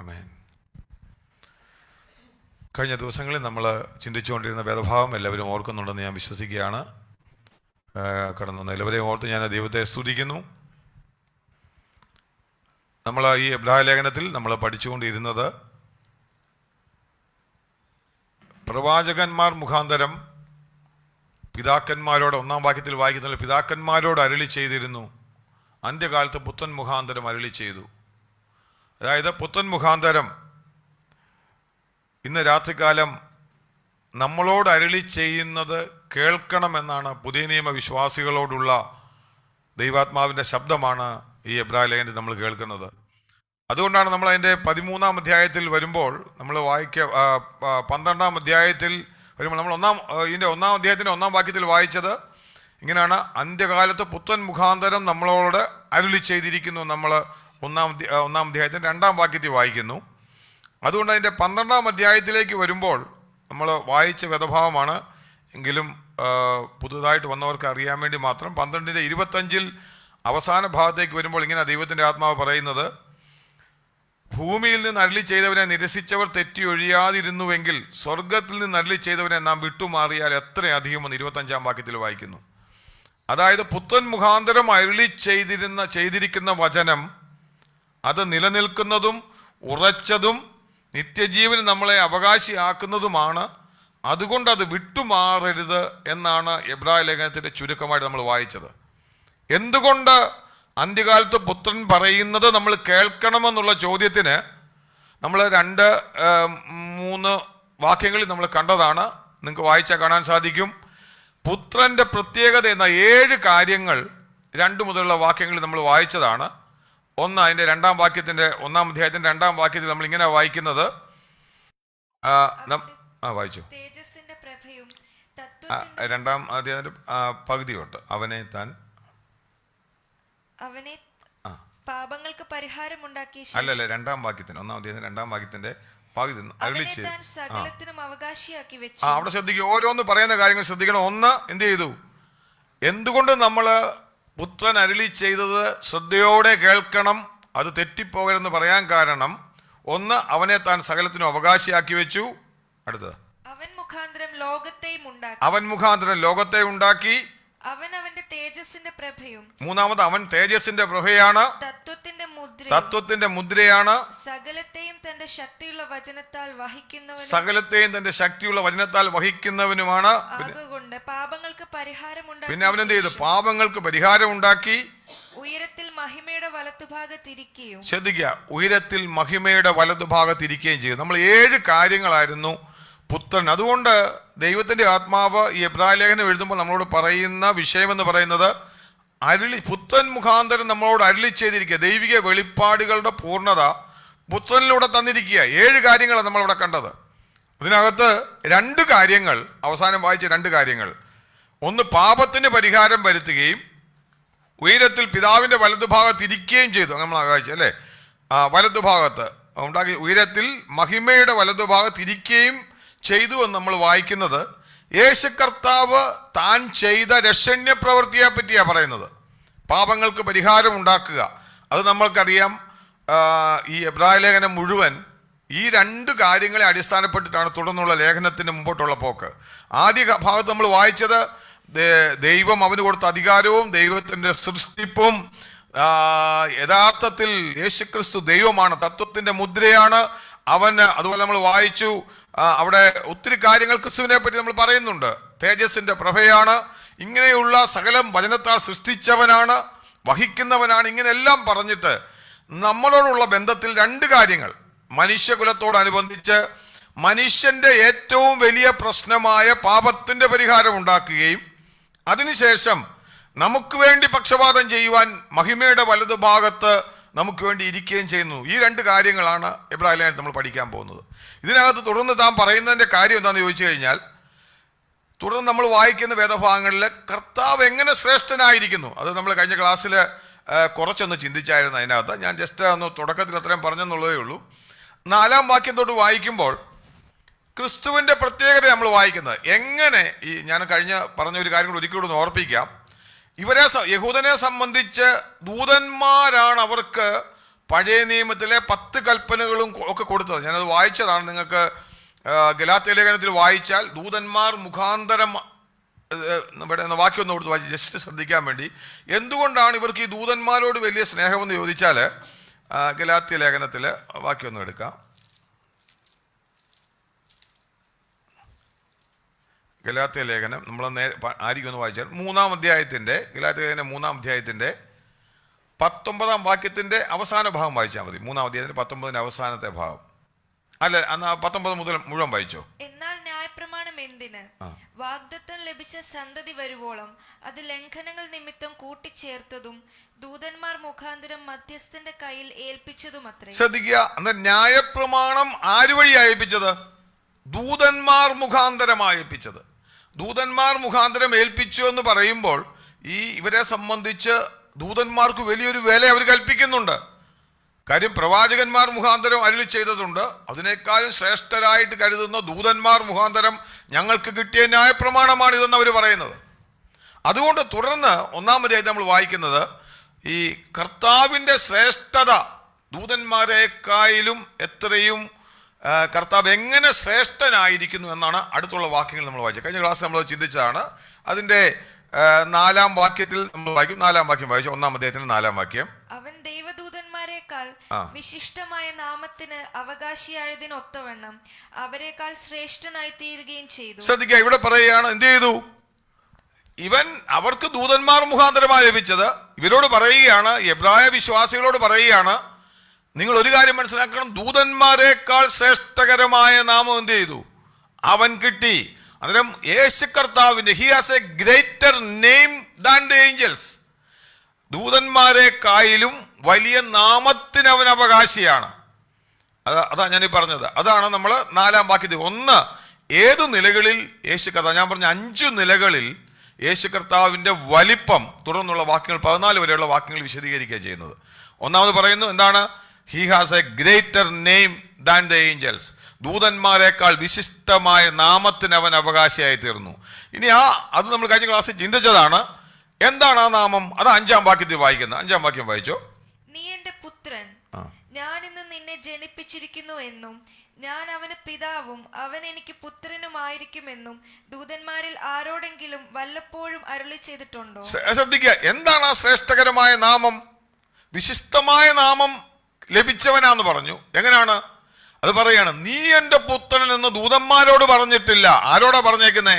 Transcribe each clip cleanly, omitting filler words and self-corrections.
ആമേൻ. കഴിഞ്ഞ ദിവസങ്ങളിൽ നമ്മൾ ചിന്തിച്ചുകൊണ്ടിരുന്ന വേദഭാഗം എല്ലാവരും ഓർക്കുന്നുണ്ടെന്ന് ഞാൻ വിശ്വസിക്കുകയാണ്. കടന്നു വന്ന എല്ലാവരെയും ഓർത്ത് ഞാൻ ദൈവത്തെ സ്തുതിക്കുന്നു. നമ്മൾ ഈ എബ്രായ ലേഖനത്തിൽ നമ്മൾ പഠിച്ചുകൊണ്ടിരുന്നത് പ്രവാചകന്മാർ മുഖാന്തരം പിതാക്കന്മാരോട്, ഒന്നാം വാക്യത്തിൽ വായിക്കുന്ന പിതാക്കന്മാരോട് അരുളി ചെയ്തിരുന്നു, അന്ത്യകാലത്ത് പുത്രൻ മുഖാന്തരം അരുളി ചെയ്തു. അതായത് പുത്രൻ മുഖാന്തരം ഇന്ന് രാത്രികാലം നമ്മളോട് അരുളി ചെയ്യുന്നത് കേൾക്കണമെന്നാണ് പുതിയ നിയമ വിശ്വാസികളോടുള്ള ദൈവാത്മാവിൻ്റെ ശബ്ദമാണ് ഈ എബ്രായ ലേഖനത്തിൽ നമ്മൾ കേൾക്കുന്നത്. അതുകൊണ്ടാണ് നമ്മൾ അതിൻ്റെ 13-ാം അധ്യായത്തിൽ വരുമ്പോൾ നമ്മൾ 12-ാം അധ്യായത്തിൽ വരുമ്പോൾ നമ്മൾ ഇതിൻ്റെ 1-ാം അധ്യായത്തിൻ്റെ 1-ാം വാക്യത്തിൽ വായിച്ചത് ഇങ്ങനെയാണ്: അന്ത്യകാലത്ത് പുത്രൻ മുഖാന്തരം നമ്മളോട് അരുളി ചെയ്തിരിക്കുന്നു. നമ്മൾ 1-ാം അധ്യായത്തിൻ്റെ 2-ാം വാക്യത്തിൽ വായിക്കുന്നു. അതുകൊണ്ട് അതിൻ്റെ 12-ാം അധ്യായത്തിലേക്ക് വരുമ്പോൾ നമ്മൾ വായിച്ച വേദഭാവമാണ്. എങ്കിലും പുതുതായിട്ട് വന്നവർക്ക് അറിയാൻ വേണ്ടി മാത്രം 12:25 അവസാന ഭാഗത്തേക്ക് വരുമ്പോൾ ഇങ്ങനെ ദൈവത്തിൻ്റെ ആത്മാവ് പറയുന്നത്: ഭൂമിയിൽ നിന്ന് അരുളി ചെയ്തവനെ നിരസിച്ചവർ തെറ്റി ഒഴിയാതിരുന്നുവെങ്കിൽ സ്വർഗത്തിൽ നിന്ന് അരുളി ചെയ്തവനെ നാം വിട്ടുമാറിയാൽ എത്രയധികം എന്ന് 25-ാം വാക്യത്തിൽ വായിക്കുന്നു. അതായത് പുത്രൻ മുഖാന്തരം അരുളി ചെയ്തിരിക്കുന്ന വചനം അത് നിലനിൽക്കുന്നതും ഉറച്ചതും നിത്യജീവന് നമ്മളെ അവകാശിയാക്കുന്നതുമാണ്. അതുകൊണ്ട് അത് വിട്ടുമാറരുത് എന്നാണ് എബ്രായ ലേഖനത്തിൻ്റെ ചുരുക്കമായിട്ട് നമ്മൾ വായിച്ചത്. എന്തുകൊണ്ട് അന്ത്യകാലത്ത് പുത്രൻ പറയുന്നത് നമ്മൾ കേൾക്കണമെന്നുള്ള ചോദ്യത്തിന് നമ്മൾ 2-3 വാക്യങ്ങളിൽ നമ്മൾ കണ്ടതാണ്. നിങ്ങൾക്ക് വായിച്ചാൽ കാണാൻ സാധിക്കും. പുത്രൻ്റെ പ്രത്യേകത എന്ന 7 കാര്യങ്ങൾ 2 മുതലുള്ള വാക്യങ്ങളിൽ നമ്മൾ വായിച്ചതാണ്. ഒന്ന്, അതിൻ്റെ 2-ാം വാക്യത്തിൻ്റെ 1-ാം അധ്യായത്തിൻ്റെ 2-ാം വാക്യത്തിൽ നമ്മൾ ഇങ്ങനെ വായിക്കുന്നത്, വായിച്ചു 2-ാം അധ്യായത്തിന്റെ പകുതി തൊട്ട് അവനെ പാപങ്ങൾക്ക് പരിഹാരമുണ്ടാക്കി. അല്ലല്ല, 2-ാം വാക്യത്തിന് 1-ാം അധ്യായത്തിന്റെ 2-ാം വാക്യത്തിന്റെ പകുതി സകലത്തിനും അവകാശിയാക്കി വെച്ചു. അവിടെ ശ്രദ്ധിക്കുക, ഓരോന്ന് പറയുന്ന കാര്യങ്ങൾ ശ്രദ്ധിക്കണം. ഒന്ന്, എന്ത് ചെയ്തു? എന്തുകൊണ്ട് നമ്മൾ പുത്രൻ അരുളി ചെയ്തത് ശ്രദ്ധയോടെ കേൾക്കണം, അത് തെറ്റിപ്പോകരുതെന്ന് പറയാൻ കാരണം, ഒന്ന്, അവനെ താൻ സകലത്തിനും അവകാശിയാക്കി വെച്ചു. അടുത്തത്, അവൻ മുഖാന്തരം ലോകത്തെ ഉണ്ടാക്കി. അവൻ അവന്റെ തേജസ്സിന്റെ പ്രഭയും. മൂന്നാമത്, അവൻ തേജസ്സിന്റെ പ്രഭയാണ്, തത്വത്തിന്റെ മുദ്രയാണ്, സകലത്തെയും തന്റെ ശക്തിയുള്ള വചനത്താൽ വഹിക്കുന്നവനുമാണ്. പാപങ്ങൾക്ക് പരിഹാരമുണ്ടാക്കി. പിന്നെ അവൻ എന്ത് ചെയ്തു? പാപങ്ങൾക്ക് പരിഹാരം ഉണ്ടാക്കി ഉയരത്തിൽ മഹിമയുടെ വലതുഭാഗത്തിരിക്കുകയും. ശ്രദ്ധിക്കുക, ഉയരത്തിൽ മഹിമയുടെ വലതുഭാഗത്തിരിക്കുകയും ചെയ്തു. നമ്മൾ 7 കാര്യങ്ങളായിരുന്നു പുത്രൻ. അതുകൊണ്ട് ദൈവത്തിന്റെ ആത്മാവ് ഈ എബ്രായ ലേഖനം എഴുതുമ്പോൾ നമ്മളോട് പറയുന്ന വിഷയമെന്ന് പറയുന്നത്, പുത്രൻ മുഖാന്തരം നമ്മളോട് അരുളി ചെയ്തിരിക്കുക. ദൈവിക വെളിപ്പാടുകളുടെ പൂർണ്ണത പുത്രനിലൂടെ തന്നിരിക്കുക. 7 കാര്യങ്ങളാണ് നമ്മളിവിടെ കണ്ടത്. അതിനകത്ത് 2 കാര്യങ്ങൾ, അവസാനം വായിച്ച 2 കാര്യങ്ങൾ, ഒന്ന് പാപത്തിന് പരിഹാരം വരുത്തുകയും ഉയരത്തിൽ പിതാവിന്റെ വലതുഭാഗത്ത് ഇരിക്കുകയും ചെയ്തു. നമ്മൾ വായിച്ചു അല്ലേ? വലതുഭാഗത്ത് ഉണ്ടാക്കി ഉയരത്തിൽ മഹിമയുടെ വലതുഭാഗത്ത് ഇരിക്കുകയും ചെയ്തു എന്ന് നമ്മൾ വായിക്കുന്നത് യേശു കർത്താവ് താൻ ചെയ്ത രക്ഷണ്യ പ്രവൃത്തിയെ പറ്റിയാണ് പറയുന്നത്. പാപങ്ങൾക്ക് പരിഹാരം ഉണ്ടാക്കുക. അത് നമ്മൾക്കറിയാം. ഈ എബ്രായ ലേഖനം മുഴുവൻ ഈ 2 കാര്യങ്ങളെ അടിസ്ഥാനപ്പെട്ടിട്ടാണ് തുടർന്നുള്ള ലേഖനത്തിന് മുമ്പോട്ടുള്ള പോക്ക്. ആദ്യ ഭാഗത്ത് നമ്മൾ വായിച്ചത് ദൈവം അവന് കൊടുത്ത അധികാരവും ദൈവത്തിൻ്റെ സൃഷ്ടിപ്പും, യഥാർത്ഥത്തിൽ യേശുക്രിസ്തു ദൈവമാണ്, തത്വത്തിന്റെ മുദ്രയാണ് അവൻ. അതുപോലെ നമ്മൾ വായിച്ചു അവിടെ ഒത്തിരി കാര്യങ്ങൾ ക്രിസ്തുവിനെ പറ്റി നമ്മൾ പറയുന്നുണ്ട്. തേജസ്സിന്റെ പ്രഭയാണ്, ഇങ്ങനെയുള്ള സകലം വചനത്താൽ സൃഷ്ടിച്ചവനാണ്, വഹിക്കുന്നവനാണ്. ഇങ്ങനെയെല്ലാം പറഞ്ഞിട്ട് നമ്മളോടുള്ള ബന്ധത്തിൽ 2 കാര്യങ്ങൾ, മനുഷ്യകുലത്തോടനുബന്ധിച്ച് മനുഷ്യന്റെ ഏറ്റവും വലിയ പ്രശ്നമായ പാപത്തിന്റെ പരിഹാരം ഉണ്ടാക്കുകയും അതിനുശേഷം നമുക്ക് വേണ്ടി പക്ഷപാതം ചെയ്യുവാൻ മഹിമയുടെ വലതുഭാഗത്ത് നമുക്ക് വേണ്ടി ഇരിക്കുകയും ചെയ്യുന്നു. ഈ 2 കാര്യങ്ങളാണ് എബ്രായ ലേഖനത്തിൽ നമ്മൾ പഠിക്കാൻ പോകുന്നത്. ഇതിനകത്ത് തുടർന്ന് താൻ പറയുന്നതിൻ്റെ കാര്യം എന്താണെന്ന് ചോദിച്ചു കഴിഞ്ഞാൽ, തുടർന്ന് നമ്മൾ വായിക്കുന്ന വേദഭാഗങ്ങളിൽ കർത്താവ് എങ്ങനെ ശ്രേഷ്ഠനായിരിക്കുന്നു, അത് നമ്മൾ കഴിഞ്ഞ ക്ലാസ്സിൽ കുറച്ചൊന്ന് ചിന്തിച്ചായിരുന്നു. അതിനകത്ത് ഞാൻ ജസ്റ്റ് ഒന്ന് തുടക്കത്തിൽ അത്രയും പറഞ്ഞെന്നുള്ളതേ ഉള്ളൂ. 4-ാം വാക്യം തൊട്ട് വായിക്കുമ്പോൾ ക്രിസ്തുവിൻ്റെ പ്രത്യേകത നമ്മൾ വായിക്കുന്നത്. എങ്ങനെ ഞാൻ കഴിഞ്ഞ പറഞ്ഞ ഒരു കാര്യം കൂടി ഒരിക്കലും ഒന്ന് ഓർപ്പിക്കാം. യഹൂദനെ സംബന്ധിച്ച് ദൂതന്മാരാണ് അവർക്ക് പഴയ നിയമത്തിലെ 10 കൽപ്പനകളും ഒക്കെ കൊടുത്തത്. ഞാനത് വായിച്ചതാണ്. നിങ്ങൾക്ക് ഗലാത്യ ലേഖനത്തിൽ വായിച്ചാൽ ദൂതന്മാർ മുഖാന്തരം ഇവിടെ വാക്യം ഒന്ന് കൊടുത്ത് വായിച്ച് ജസ്റ്റ് ശ്രദ്ധിക്കാൻ വേണ്ടി. എന്തുകൊണ്ടാണ് ഇവർക്ക് ഈ ദൂതന്മാരോട് വലിയ സ്നേഹമെന്ന് ചോദിച്ചാൽ ഗലാത്യ ലേഖനത്തിൽ വാക്യം ഒന്ന് എടുക്കാം. ഗലാത്യ ലേഖനം നമ്മൾ ആയിരിക്കും ഒന്ന് വായിച്ചാൽ ഗലാത്യ ലേഖനം 3-ാം അധ്യായത്തിൻ്റെ 19-ാം വാക്യത്തിൻ്റെ അവസാന ഭാഗം വായിച്ചാൽ മതി. 3-ാം അധ്യായത്തിൻ്റെ 19-ന്റെ അവസാനത്തെ ഭാഗം. അല്ല, 19 മുതൽ മുഴുവൻ വായിച്ചോ. എന്നാൽ ന്യായപ്രമാണം എന്തിന്? വാഗ്ദത്തം ലഭിച്ച സന്തതി വരുവോളം അത് ലംഘനങ്ങൾ നിമിത്തം കൂട്ടിച്ചേർത്തതും ദൂതന്മാർ മുഖാന്തരം മധ്യസ്ഥന്റെ കയ്യിൽ ഏൽപ്പിച്ചതും അത്രേ. ശ്രദ്ധിക്കുക, എന്നാൽ ന്യായപ്രമാണം ആര് വഴിയാ ഏൽപ്പിച്ചത്? ദൂതന്മാർ മുഖാന്തരമായി ഏൽപ്പിച്ചത്. ദൂതന്മാർ മുഖാന്തരം ഏൽപ്പിച്ചു എന്ന് പറയുമ്പോൾ ഇവരെ സംബന്ധിച്ച് ദൂതന്മാർക്ക് വലിയൊരു വില അവർ കൽപ്പിക്കുന്നുണ്ട്. കാര്യം പ്രവാചകന്മാർ മുഖാന്തരം അരുളി ചെയ്തതുണ്ട്. അതിനേക്കാളും ശ്രേഷ്ഠരായിട്ട് കരുതുന്ന ദൂതന്മാർ മുഖാന്തരം ഞങ്ങൾക്ക് കിട്ടിയ ന്യായപ്രമാണമാണ് ഇതെന്ന് അവർ പറയുന്നത്. അതുകൊണ്ട് തുടർന്ന് 1-ാം അധ്യായത്തിൽ നമ്മൾ വായിക്കുന്നത് ഈ കർത്താവിൻ്റെ ശ്രേഷ്ഠത ദൂതന്മാരെക്കാളും എത്രയും കർത്താവ് എങ്ങനെ ശ്രേഷ്ഠനായിരിക്കുന്നു എന്നാണ് അടുത്തുള്ള വാക്യങ്ങൾ നമ്മൾ വായിച്ചത്. കഴിഞ്ഞ ക്ലാസ് നമ്മൾ ചിന്തിച്ചതാണ്. അതിൻ്റെ 4-ാം വാക്യത്തിൽ നമ്മൾ വായിക്കും. 4-ാം വാക്യം വായിച്ചു. 1-ാം അധ്യായത്തിന്റെ 4-ാം വാക്യം. അവൻ ദൈവദൂതന്മാരെക്കാൾ വിശിഷ്ടമായ നാമത്തിന് അവകാശിയായതിന് ഒത്തവണ്ണം അവരെക്കാൾ ശ്രേഷ്ഠനായി തീരുകയും ചെയ്തു. ശ്രദ്ധിക്കുക, ഇവിടെ പറയുകയാണ് എന്ത് ചെയ്തു? ഇവൻ അവർക്ക് ദൂതന്മാർ മുഖാന്തരമായി ലഭിച്ചത്. ഇവരോട് പറയുകയാണ്, എബ്രായ വിശ്വാസികളോട് പറയുകയാണ്, നിങ്ങൾ ഒരു കാര്യം മനസ്സിലാക്കണം, ദൂതന്മാരെക്കാൾ ശ്രേഷ്ഠകരമായ നാമം എന്ത് ചെയ്തു? അവൻ കിട്ടി. അന്നേരം യേശു കർത്താവിന്റെ he has a greater name than the angels. ദൂതന്മാരെക്കാളും വലിയ നാമത്തിന് അവൻ അവകാശിയാണ്. അതാ ഞാനീ പറഞ്ഞത്. അതാണ് നമ്മൾ 4-ാം വാക്യത്തിൽ. ഒന്ന്, ഏതു നിലകളിൽ യേശു കർത്താവ്, ഞാൻ പറഞ്ഞ 5 നിലകളിൽ യേശു കർത്താവിന്റെ വലിപ്പം തുടർന്നുള്ള വാക്യങ്ങൾ 14 വരെയുള്ള വാക്യങ്ങൾ വിശദീകരിക്കുക ചെയ്യുന്നത്. ഒന്നാമത് പറയുന്നു എന്താണ്? He has a greater name than the angels. ദൂതന്മാരെക്കാൾ വിശിഷ്ടമായ നാമത്തിന് അവൻ അവകാശിയായി തീർന്നു. ഇനി അത് നമ്മൾ കഴിഞ്ഞ ക്ലാസ്സിൽ ചിന്തിച്ചതാണ്. എന്താണ് ആ നാമം? അത് 5-ാം വാക്യത്തിൽ വായിക്കുന്നത്. 5-ാം വാക്യം വായിച്ചോ. നീ എന്റെ പുത്രൻ, ഞാൻ ഇന്ന് നിന്നെ ജനിപ്പിച്ചിരിക്കുന്നു എന്നും ഞാൻ അവന് പിതാവും അവൻ എനിക്ക് പുത്രനുമായിരിക്കുമെന്നും ദൂതന്മാരിൽ ആരോടെങ്കിലും വല്ലപ്പോഴും അരുളി ചെയ്തിട്ടുണ്ടോ? ശ്രദ്ധിക്കുക, എന്താണ് ആ ശ്രേഷ്ഠകരമായ നാമം? വിശിഷ്ടമായ നാമം ലഭിച്ചവനാന്ന് പറഞ്ഞു. എങ്ങനെയാണ് അത് പറയാണ്? നീ എന്റെ പുത്രൻ എന്ന് ദൂതന്മാരോട് പറഞ്ഞിട്ടില്ല. ആരോടാ പറഞ്ഞേക്കുന്നേ?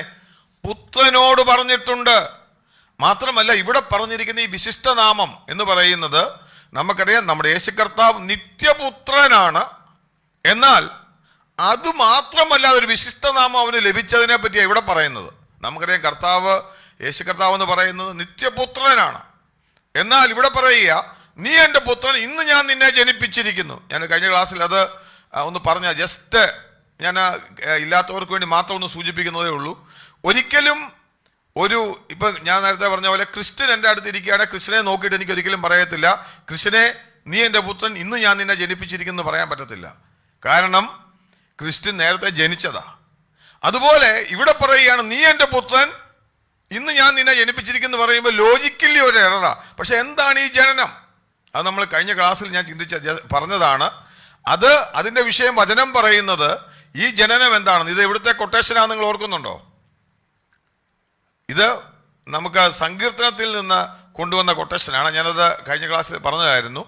പുത്രനോട് പറഞ്ഞിട്ടുണ്ട്. മാത്രമല്ല, ഇവിടെ പറഞ്ഞിരിക്കുന്ന ഈ വിശിഷ്ടനാമം എന്ന് പറയുന്നത് നമുക്കറിയാം, നമ്മുടെ യേശു കർത്താവ് നിത്യപുത്രനാണ്. എന്നാൽ അത് മാത്രമല്ല, ഒരു വിശിഷ്ടനാമം അവന് ലഭിച്ചതിനെ പറ്റിയാണ് ഇവിടെ പറയുന്നത്. നമുക്കറിയാം, കർത്താവ് യേശു കർത്താവ് എന്ന് പറയുന്നത് നിത്യപുത്രനാണ്. എന്നാൽ ഇവിടെ പറയുക, നീ എൻ്റെ പുത്രൻ, ഇന്ന് ഞാൻ നിന്നെ ജനിപ്പിച്ചിരിക്കുന്നു. ഞാൻ കഴിഞ്ഞ ക്ലാസ്സിൽ അത് ഒന്ന് പറഞ്ഞ ജസ്റ്റ് ഞാൻ ഇല്ലാത്തവർക്ക് വേണ്ടി മാത്രം ഒന്ന് സൂചിപ്പിക്കുന്നതേ ഉള്ളൂ. ഒരിക്കലും ഇപ്പൊ ഞാൻ നേരത്തെ പറഞ്ഞ പോലെ ക്രിസ്ത്യൻ എൻ്റെ അടുത്ത് ഇരിക്കുകയാണെങ്കിൽ ക്രിസ്ത്യനെ നോക്കിയിട്ട് എനിക്ക് ഒരിക്കലും പറയത്തില്ല, ക്രിസ്ത്യനെ നീ എൻ്റെ പുത്രൻ, ഇന്ന് ഞാൻ നിന്നെ ജനിപ്പിച്ചിരിക്കുന്നു പറയാൻ പറ്റത്തില്ല. കാരണം ക്രിസ്ത്യൻ നേരത്തെ ജനിച്ചതാ. അതുപോലെ ഇവിടെ പറയുകയാണ്, നീ എൻ്റെ പുത്രൻ, ഇന്ന് ഞാൻ നിന്നെ ജനിപ്പിച്ചിരിക്കുന്നു പറയുമ്പോൾ ലോജിക്കലി ഒരു എററാ. പക്ഷെ എന്താണ് ഈ ജനനം? അത് നമ്മൾ കഴിഞ്ഞ ക്ലാസ്സിൽ ഞാൻ പറഞ്ഞതാണ്. അതിന്റെ വിഷയം വചനം പറയുന്നത് ഈ ജനനം എന്താണെന്ന്. ഇത് ഇവിടുത്തെ കൊട്ടേഷനാണ്, നിങ്ങൾ ഓർക്കുന്നുണ്ടോ? ഇത് നമുക്ക് സങ്കീർത്തനത്തിൽ നിന്ന് കൊണ്ടുവന്ന കൊട്ടേഷനാണ്. ഞാനത് കഴിഞ്ഞ ക്ലാസ്സിൽ പറഞ്ഞതായിരുന്നു.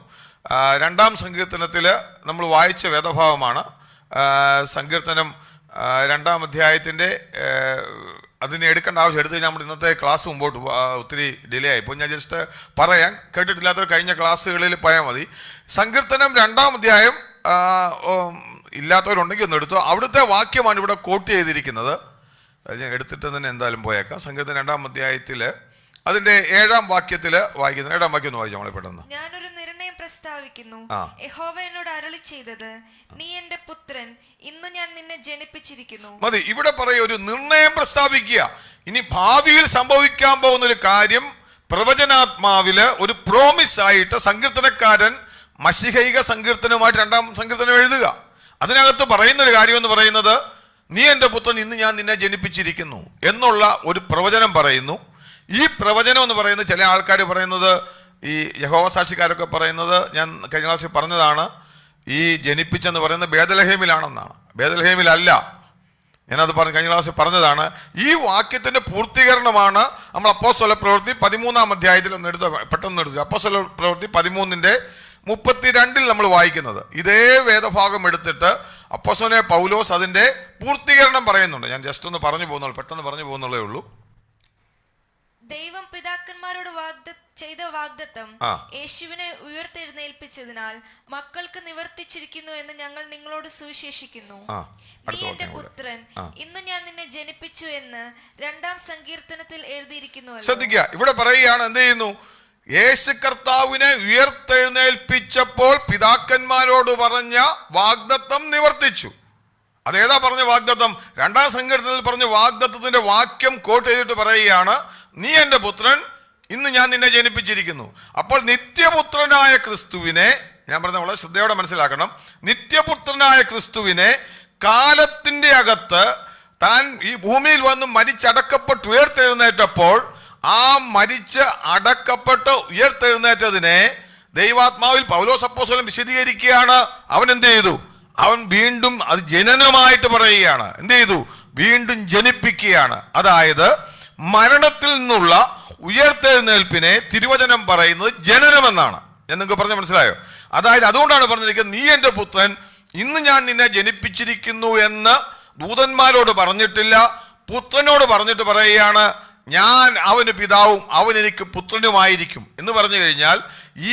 2-ാം സങ്കീർത്തനത്തിൽ നമ്മൾ വായിച്ച വേദഭാവമാണ്. സങ്കീർത്തനം 2-ാം അധ്യായത്തിൻ്റെ അതിനെ എടുക്കേണ്ട ആവശ്യം എടുത്ത് കഴിഞ്ഞാൽ നമ്മുടെ ഇന്നത്തെ ക്ലാസ് മുമ്പോട്ട് ഒത്തിരി ഡിലേ ആയി. ഇപ്പോൾ ഞാൻ ജസ്റ്റ് പറയാൻ, കേട്ടിട്ടില്ലാത്തവർ കഴിഞ്ഞ ക്ലാസ്സുകളിൽ പോയാൽ മതി. സങ്കീർത്തനം 2-ാം അധ്യായം ഇല്ലാത്തവരുണ്ടെങ്കിൽ ഒന്ന് എടുത്തു. അവിടുത്തെ വാക്യമാണ് ഇവിടെ കോട്ട് ചെയ്തിരിക്കുന്നത്. ഞാൻ എടുത്തിട്ട് തന്നെ എന്തായാലും പോയേക്കാം. സങ്കീർത്തനം 2-ാം അധ്യായത്തിൽ അതിന്റെ 7-ാം വാക്യത്തിൽ വായിക്കുന്നു. 7-ാം വാക്യം ഒന്ന് വായിച്ചു നമ്മളെ പെട്ടെന്ന്. ഞാനൊരു നിർണയം പ്രസ്താവിക്കുന്നു. യഹോവ എന്നോട് അരുളി ചെയ്തത്, നീ എന്റെ പുത്രൻ, ഇന്ന് ഞാൻ നിന്നെ ജനിപ്പിച്ചിരിക്കുന്നു. മതി. ഇവിടെ പറയ ഒരു നിർണയം പ്രസ്താവിക്കുക. ഇനി ഭാവിയിൽ സംഭവിക്കാൻ പോകുന്ന ഒരു കാര്യം പ്രവചനാത്മാവില് ഒരു പ്രോമിസ് ആയിട്ട് സങ്കീർത്തനക്കാരൻ മശിഹൈക സങ്കീർത്തനവുമായിട്ട് 2-ാം സങ്കീർത്തനം എഴുതുക. അതിനകത്ത് പറയുന്ന ഒരു കാര്യം എന്ന് പറയുന്നത്, നീ എൻ്റെ പുത്രൻ, ഇന്ന് ഞാൻ നിന്നെ ജനിപ്പിച്ചിരിക്കുന്നു എന്നുള്ള ഒരു പ്രവചനം പറയുന്നു. ഈ പ്രവചനം എന്ന് പറയുന്നത് ചില ആൾക്കാർ പറയുന്നത് ഈ യഹോവ സാക്ഷിക്കാരൊക്കെ പറയുന്നത്, ഞാൻ കഴിഞ്ഞ ക്ലാസ്സിൽ പറഞ്ഞതാണ്, ഈ ജനിപ്പിച്ചെന്ന് പറയുന്നത് ബേദലഹേമിലാണെന്നാണ്. ബേദലഹേമിലല്ല. ഞാനത് കഴിഞ്ഞ ക്ലാസ്സിൽ പറഞ്ഞതാണ്. ഈ വാക്യത്തിന്റെ പൂർത്തീകരണമാണ് നമ്മൾ അപ്പോസ്തല പ്രവൃത്തി 13-ാം അധ്യായത്തിൽ പെട്ടെന്ന് എടുക്കുക. അപ്പോസ്തല പ്രവൃത്തി 13:32 നമ്മൾ വായിക്കുന്നത്. ഇതേ വേദഭാഗം എടുത്തിട്ട് അപ്പോസ്തലനായ പൗലോസ് അതിന്റെ പൂർത്തീകരണം പറയുന്നുണ്ട്. ഞാൻ ജസ്റ്റ് ഒന്ന് പെട്ടെന്ന് പറഞ്ഞു പോകുന്നുള്ളേ ഉള്ളൂ. ദൈവം പിതാക്കന്മാരോട് ചെയ്ത വാഗ്ദത്തം യേശുവിനെ ഉയർത്തെഴുന്നേൽപ്പിച്ചതിനാൽ മക്കൾക്ക് നിവർത്തിച്ചിരിക്കുന്നു എന്ന് ഞങ്ങൾ നിങ്ങളോട് സുവിശേഷിക്കുന്നു. നീ എന്റെ പുത്രൻ, ഇന്ന് ഞാൻ നിന്നെ ജനിപ്പിച്ചു എന്ന് 2-ാം സങ്കീർത്തനത്തിൽ എഴുതിയിരിക്കുന്നു. ശ്രദ്ധിക്കുക, ഇവിടെ പറയുകയാണ്, എന്ത് ചെയ്യുന്നു? യേശു കർത്താവിനെ ഉയർത്തെഴുന്നേൽപ്പിച്ചപ്പോൾ പിതാക്കന്മാരോട് പറഞ്ഞ വാഗ്ദത്തം നിവർത്തിച്ചു. അതേതാ പറഞ്ഞ വാഗ്ദത്തം? 2-ാം സങ്കീർത്തനത്തിൽ പറഞ്ഞ വാഗ്ദത്തത്തിന്റെ വാക്യം കോട്ട് ചെയ്തിട്ട് പറയുകയാണ്, നീ എന്റെ പുത്രൻ, ഇന്ന് ഞാൻ നിന്നെ ജനിപ്പിച്ചിരിക്കുന്നു. അപ്പോൾ നിത്യപുത്രനായ ക്രിസ്തുവിനെ, ഞാൻ പറഞ്ഞ വളരെ ശ്രദ്ധയോടെ മനസ്സിലാക്കണം, നിത്യപുത്രനായ ക്രിസ്തുവിനെ കാലത്തിന്റെ അകത്ത് താൻ ഈ ഭൂമിയിൽ വന്ന് മരിച്ചടക്കപ്പെട്ട് ഉയർത്തെഴുന്നേറ്റപ്പോൾ ആ മരിച്ച് അടക്കപ്പെട്ട് ഉയർത്തെഴുന്നേറ്റതിനെ ദൈവാത്മാവിൽ പൗലോസ് അപ്പോസ്തലൻ വിശദീകരിക്കുകയാണ്. അവൻ എന്ത് ചെയ്തു? അവൻ വീണ്ടും അത് ജനനമായിട്ട് പറയുകയാണ്. എന്ത് ചെയ്തു? വീണ്ടും ജനിപ്പിക്കുകയാണ്. അതായത് മരണത്തിൽ നിന്നുള്ള ഉയർത്തെഴുന്നേൽപ്പിനെ തിരുവചനം പറയുന്നത് ജനനമെന്നാണ്. ഞാൻ നിങ്ങൾക്ക് പറഞ്ഞ മനസ്സിലായോ? അതായത് അതുകൊണ്ടാണ് പറഞ്ഞിരിക്കുന്നത്, നീ എൻ്റെ പുത്രൻ, ഇന്ന് ഞാൻ നിന്നെ ജനിപ്പിച്ചിരിക്കുന്നു എന്ന് ദൂതന്മാരോട് പറഞ്ഞിട്ടില്ല, പുത്രനോട് പറഞ്ഞിട്ട് പറയുകയാണ്, ഞാൻ അവന് പിതാവും അവൻ എനിക്ക് പുത്രനുമായിരിക്കും എന്ന് പറഞ്ഞു കഴിഞ്ഞാൽ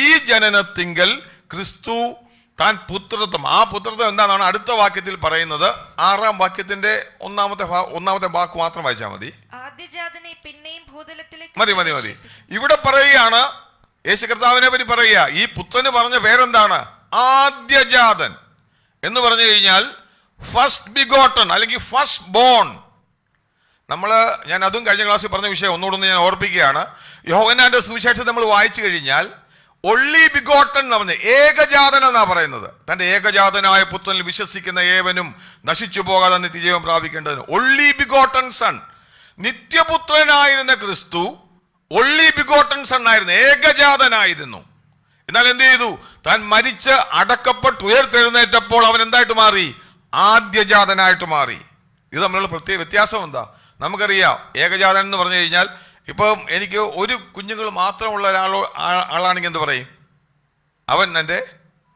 ഈ ജനനത്തിങ്കൽ ക്രിസ്തു താൻ പുത്രത്വം, ആ പുത്രത്വം എന്താണെന്നാണ് അടുത്ത വാക്യത്തിൽ പറയുന്നത്. 6-ാം വാക്യത്തിന്റെ ഒന്നാമത്തെ വാക്ക് മാത്രം വായിച്ചാൽ മതി. മതി. ഇവിടെ പറയുകയാണ്, യേശു കർത്താവിനെ പറ്റി പറയുക, ഈ പുത്രന് പറഞ്ഞ പേരെന്താണ്? ആദ്യജാതൻ എന്ന് പറഞ്ഞു കഴിഞ്ഞാൽ ഫസ്റ്റ് ബിഗോട്ടൺ അല്ലെങ്കിൽ ഫസ്റ്റ് ബോൺ. ഞാൻ അതും കഴിഞ്ഞ ക്ലാസ്സിൽ പറഞ്ഞ വിഷയം ഒന്നുകൂടെ ഞാൻ ഓർപ്പിക്കുകയാണ്. യോഹന്നാന്റെ സുവിശേഷം നമ്മൾ വായിച്ചു കഴിഞ്ഞാൽ ഒള്ളി ബിഗോട്ടൺ എന്ന് പറഞ്ഞ ഏകജാതൻ എന്നാ പറയുന്നത്. തന്റെ ഏകജാതനായ പുത്രനിൽ വിശ്വസിക്കുന്ന ഏവനും നശിച്ചു പോകാതെ നിത്യജീവൻ പ്രാപിക്കേണ്ടതിന് ഒള്ളി ബിഗോട്ടൺ സൺ. നിത്യപുത്രനായിരുന്ന ക്രിസ്തു ഒള്ളി ബിഗോട്ടൺ സൺ ആയിരുന്നു, ഏകജാതനായിരുന്നു. എന്നാൽ എന്ത് ചെയ്തു? താൻ മരിച്ച് അടക്കപ്പെട്ട് ഉയർത്തെഴുന്നേറ്റപ്പോൾ അവൻ എന്തായിട്ട് മാറി? ആദ്യജാതനായിട്ട് മാറി. ഇത് തമ്മിലുള്ള പ്രത്യേക വ്യത്യാസം എന്താ? നമുക്കറിയാം, ഏകജാതൻ എന്ന് പറഞ്ഞു കഴിഞ്ഞാൽ ഇപ്പം എനിക്ക് ഒരു കുഞ്ഞുങ്ങൾ മാത്രമുള്ള ആളാണെങ്കിൽ എന്ത് പറയും? അവൻ എൻ്റെ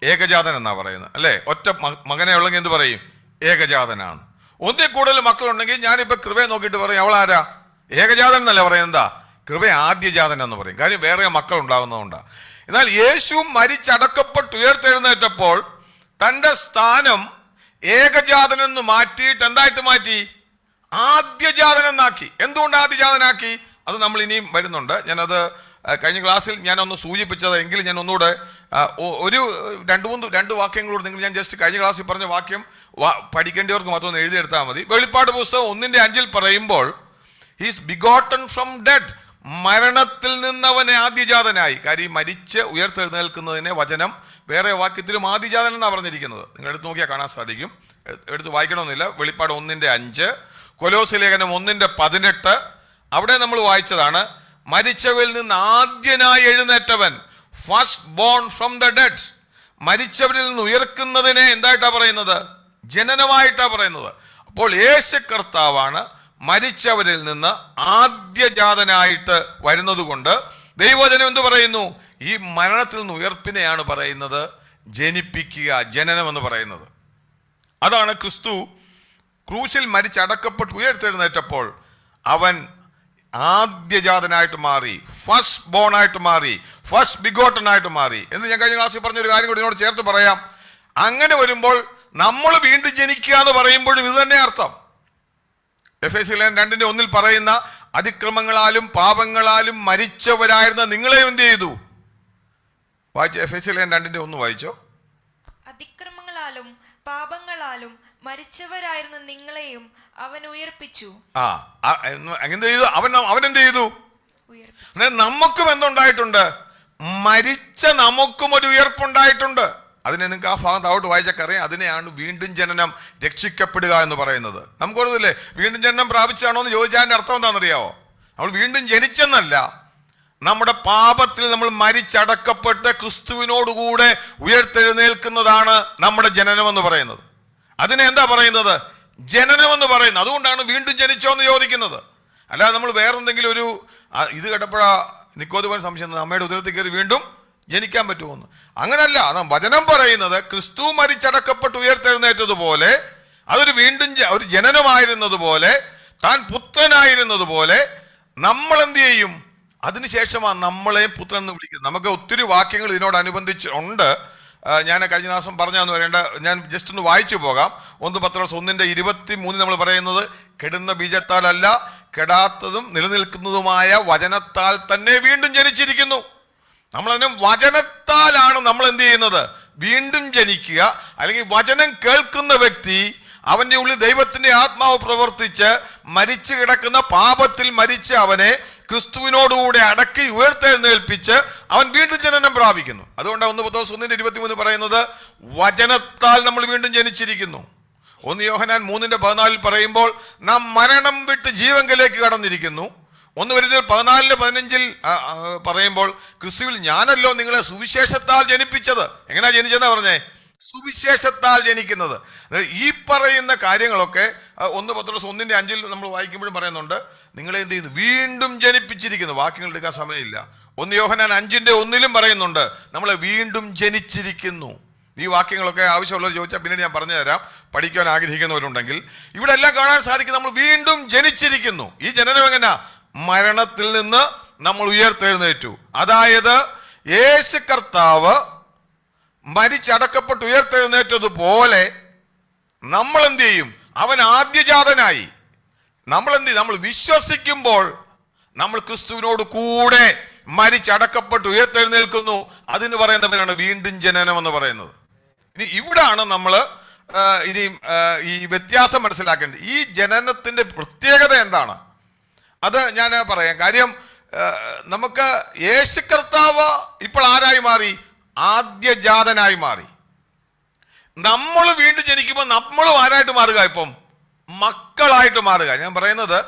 ഏകജാതൻ എന്നാ പറയുന്നത്, അല്ലേ? ഒറ്റ മകനെ ഉള്ളെങ്കിൽ എന്ത് പറയും? ഏകജാതനാണ്. ഒന്നിൽ കൂടുതൽ മക്കളുണ്ടെങ്കിൽ ഞാനിപ്പോൾ കൃപയെ നോക്കിയിട്ട് പറയും, അവളാരാ? ഏകജാതൻ എന്നല്ല പറയുന്നത്. എന്താ? കൃപ ആദ്യജാതൻ എന്ന് പറയും. കാര്യം വേറെ മക്കൾ ഉണ്ടാകുന്നതുകൊണ്ടാണ്. എന്നാൽ യേശു മരിച്ചടക്കപ്പെട്ട് ഉയർത്തെഴുന്നേറ്റപ്പോൾ തൻ്റെ സ്ഥാനം ഏകജാതനെന്ന് മാറ്റിയിട്ട് എന്തായിട്ട് മാറ്റി? ആദ്യജാതനെന്നാക്കി. എന്തുകൊണ്ട് ആദ്യജാതനാക്കി? അത് നമ്മൾ ഇനിയും വരുന്നുണ്ട്. ഞാനത് കഴിഞ്ഞ ക്ലാസ്സിൽ ഞാനൊന്ന് സൂചിപ്പിച്ചത്, എങ്കിലും ഞാൻ ഒന്നുകൂടെ ഒരു രണ്ട് വാക്യങ്ങളോട് ഞാൻ ജസ്റ്റ് കഴിഞ്ഞ ക്ലാസ്സിൽ പറഞ്ഞ വാക്യം പഠിക്കേണ്ടവർക്ക് മാത്രം ഒന്ന് എഴുതിയെടുത്താൽ മതി. വെളിപ്പാട് പുസ്തകം 1:5 പറയുമ്പോൾ ഹീസ് ബിഗോട്ടൺ ഫ്രം ഡെഡ്, മരണത്തിൽ നിന്നവനെ ആദ്യജാതനായി. കാര്യം മരിച്ച് ഉയർത്തെഴുന്നേൽക്കുന്നതിനെ വചനം വേറെ വാക്യത്തിലും ആദ്യജാതൻ എന്നാണ് പറഞ്ഞിരിക്കുന്നത്. നിങ്ങൾ എടുത്ത് നോക്കിയാൽ കാണാൻ സാധിക്കും. എടുത്ത് വായിക്കണമെന്നില്ല. വെളിപ്പാട് 1:5, കൊലോസ്യ ലേഖനം 1:18 അവിടെ നമ്മൾ വായിച്ചതാണ്, മരിച്ചവരിൽ നിന്ന് ആദ്യനായി എഴുന്നേറ്റവൻ, first born from the dead. മരിച്ചവരിൽ നിന്ന് ഉയർക്കുന്നതിനെ എന്തായിട്ടാ പറയുന്നത്? ജനനമായിട്ടാ പറയുന്നത്. അപ്പോൾ യേശു കർത്താവാണ് മരിച്ചവരിൽ നിന്ന് ആദ്യജാതനായിട്ട് വരുന്നത് കൊണ്ട് ദൈവവചനം എന്ത് പറയുന്നു? ഈ മരണത്തിൽ നിന്ന് ഉയർപ്പിനെയാണ് പറയുന്നത് ജനിപ്പിക്കുക, ജനനം എന്ന് പറയുന്നത്. അതാണ് ക്രിസ്തു ക്രൂശിൽ മരിച്ചടക്കപ്പെട്ട് ഉയർത്തെഴുന്നേറ്റപ്പോൾ അവൻ ആദ്യജാതനായിട്ട് മാറി, ഫസ്റ്റ് ബോൺ ആയിട്ട് മാറി, ഫസ്റ്റ് ബിഗോട്ടൺ ആയിട്ട് മാറി എന്ന് ഞാൻ കഴിഞ്ഞ ക്ലാസ്സിൽ പറഞ്ഞൊരു കാര്യം കൂടി ഇതിനോട് ചേർത്ത് പറയാം. അങ്ങനെ വരുമ്പോൾ നമ്മൾ വീണ്ടും ജനിക്കുക എന്ന് പറയുമ്പോഴും ഇത് തന്നെ അർത്ഥം. എഫേസ്യർ 2:1 പറയുന്ന അതിക്രമങ്ങളാലും പാപങ്ങളാലും മരിച്ചവരായിരുന്ന നിങ്ങളെ എന്ത് ചെയ്തു? വായിച്ചു. എഫേസ്യർ 2:1 വായിച്ചോ. അതിക്രമങ്ങളാലും പാപങ്ങളാലും മരിച്ചവരായിരുന്ന നിങ്ങളെയും അവൻ ഉയർപ്പിച്ചു. എന്ത് ചെയ്തു? അവൻ എന്ത് ചെയ്തു? നമുക്കും എന്തുണ്ടായിട്ടുണ്ട്? മരിച്ച നമുക്കും ഒരു ഉയർപ്പുണ്ടായിട്ടുണ്ട്. അതിനെ നിങ്ങൾക്ക് ആ ഭാഗത്ത് അവിടെ വായിച്ചറിയാം. അതിനെയാണ് വീണ്ടും ജനനം, രക്ഷിക്കപ്പെടുക എന്ന് പറയുന്നത്. നമുക്ക് ഓർമ്മയില്ലേ, വീണ്ടും ജനനം പ്രാപിച്ചാണോ എന്ന് ചോദിച്ചാൽ അതിൻ്റെ അർത്ഥം എന്താണെന്നറിയാവോ? നമ്മൾ വീണ്ടും ജനിച്ചെന്നല്ല, നമ്മുടെ പാപത്തിൽ നമ്മൾ മരിച്ചടക്കപ്പെട്ട് ക്രിസ്തുവിനോടുകൂടെ ഉയർത്തെഴുന്നേൽക്കുന്നതാണ് നമ്മുടെ ജനനം എന്ന് പറയുന്നത്. അതിനെ എന്താ പറയുന്നത്? ജനനം എന്ന് പറയുന്നത്. അതുകൊണ്ടാണ് വീണ്ടും ജനിച്ചോ എന്ന് ചോദിക്കുന്നത്. അല്ലാതെ നമ്മൾ വേറെന്തെങ്കിലും ഒരു ഇത് കേട്ടപ്പോഴാ നിക്കോദിമോൻ സംശയം, അമ്മയുടെ ഉദരത്തിൽ കയറി വീണ്ടും ജനിക്കാൻ പറ്റുമെന്ന്. അങ്ങനല്ല. വചനം പറയുന്നത് ക്രിസ്തു മരിച്ചടക്കപ്പെട്ട് ഉയർത്തെഴുന്നേറ്റതുപോലെ അതൊരു വീണ്ടും ഒരു ജനനമായിരുന്നതുപോലെ, താൻ പുത്രനായിരുന്നതുപോലെ നമ്മൾ എന്ത് ചെയ്യും? അതിനുശേഷമാണ് നമ്മളെ പുത്രൻ എന്ന് വിളിക്കുന്നത്. നമുക്ക് ഒത്തിരി വാക്യങ്ങൾ ഇതിനോടനുബന്ധിച്ച് ഉണ്ട്. ഞാൻ കഴിഞ്ഞ ദിവസം പറഞ്ഞതെന്ന് പറയേണ്ട, ഞാൻ ജസ്റ്റ് ഒന്ന് വായിച്ചു പോകാം. 1 പത്രോസ് 1:23 നമ്മൾ പറയുന്നത്, കെടുന്ന ബീജത്താലല്ല, കെടാത്തതും നിലനിൽക്കുന്നതുമായ വചനത്താൽ തന്നെ വീണ്ടും ജനിച്ചിരിക്കുന്നു. നമ്മളതിന് വചനത്താലാണ് നമ്മൾ എന്ത് ചെയ്യുന്നത്? വീണ്ടും ജനിക്കുക. അല്ലെങ്കിൽ വചനം കേൾക്കുന്ന വ്യക്തി, അവന്റെ ഉള്ളിൽ ദൈവത്തിന്റെ ആത്മാവ് പ്രവർത്തിച്ച് മരിച്ചു കിടക്കുന്ന പാപത്തിൽ മരിച്ച് അവനെ ക്രിസ്തുവിനോടുകൂടെ അടക്കി ഉയർത്തെഴുന്നേൽപ്പിച്ച് അവൻ വീണ്ടും ജനനം പ്രാപിക്കുന്നു. അതുകൊണ്ടാണ് 1 പത്രോസ് 1:23 പറയുന്നത്, വചനത്താൽ നമ്മൾ വീണ്ടും ജനിച്ചിരിക്കുന്നു. 1 യോഹന്നാൻ 3:14 പറയുമ്പോൾ, നാം മരണം വിട്ട് ജീവങ്കലേക്ക് കടന്നിരിക്കുന്നു. 1 Corinthians 14:15 പറയുമ്പോൾ, ക്രിസ്തുവിൽ ഞാനല്ലോ നിങ്ങളെ സുവിശേഷത്താൽ ജനിപ്പിച്ചത്. എങ്ങനെയാ ജനിച്ചെന്നാ പറഞ്ഞേ? സുവിശേഷത്താൽ ജനിക്കുന്നത്. ഈ പറയുന്ന കാര്യങ്ങളൊക്കെ 1 പത്രോസ് 1:5 നമ്മൾ വായിക്കുമ്പോഴും പറയുന്നുണ്ട്, നിങ്ങളെ എന്ത് ചെയ്യുന്നു? വീണ്ടും ജനിപ്പിച്ചിരിക്കുന്നു. വാക്യങ്ങൾ എടുക്കാൻ സമയമില്ല. 1 യോഹന്നാൻ 5:1 പറയുന്നുണ്ട്, നമ്മളെ വീണ്ടും ജനിച്ചിരിക്കുന്നു. ഈ വാക്യങ്ങളൊക്കെ ആവശ്യമുള്ളവർ ചോദിച്ചാൽ പിന്നീട് ഞാൻ പറഞ്ഞു തരാം, പഠിക്കാൻ ആഗ്രഹിക്കുന്നവരുണ്ടെങ്കിൽ. ഇവിടെ എല്ലാം കാണാൻ സാധിക്കും, നമ്മൾ വീണ്ടും ജനിച്ചിരിക്കുന്നു. ഈ ജനനം എങ്ങനെയാ? മരണത്തിൽ നിന്ന് നമ്മൾ ഉയർത്തെഴുന്നേറ്റു. അതായത് യേശു കർത്താവ് മരിച്ചടക്കപ്പെട്ട് ഉയർത്തെഴുന്നേറ്റതുപോലെ നമ്മൾ എന്ത് ചെയ്യും? അവൻ ആദ്യജാതനായി. നമ്മൾ എന്ത് ചെയ്യും? നമ്മൾ വിശ്വസിക്കുമ്പോൾ നമ്മൾ ക്രിസ്തുവിനോട് കൂടെ മരിച്ചടക്കപ്പെട്ട് ഉയർത്തെഴുന്നേൽക്കുന്നു. അതിന് പറയുന്നവരാണ് വീണ്ടും ജനനം എന്ന് പറയുന്നത്. ഇനി ഇവിടാണ് നമ്മൾ ഈ വ്യത്യാസം മനസ്സിലാക്കേണ്ടത്. ഈ ജനനത്തിന്റെ പ്രത്യേകത എന്താണ്? അത് ഞാൻ പറയാം. കാര്യം നമുക്ക് യേശു കർത്താവ് ഇപ്പോൾ ആരായി മാറി? ആദ്യജാതനായി മാറി. നമ്മൾ വീണ്ടും ജനിക്കുമ്പോൾ നമ്മളും ആരായിട്ട് മാറുക? ഇപ്പം മക്കളായിട്ട് മാറുക. ഞാൻ പറയുന്നത്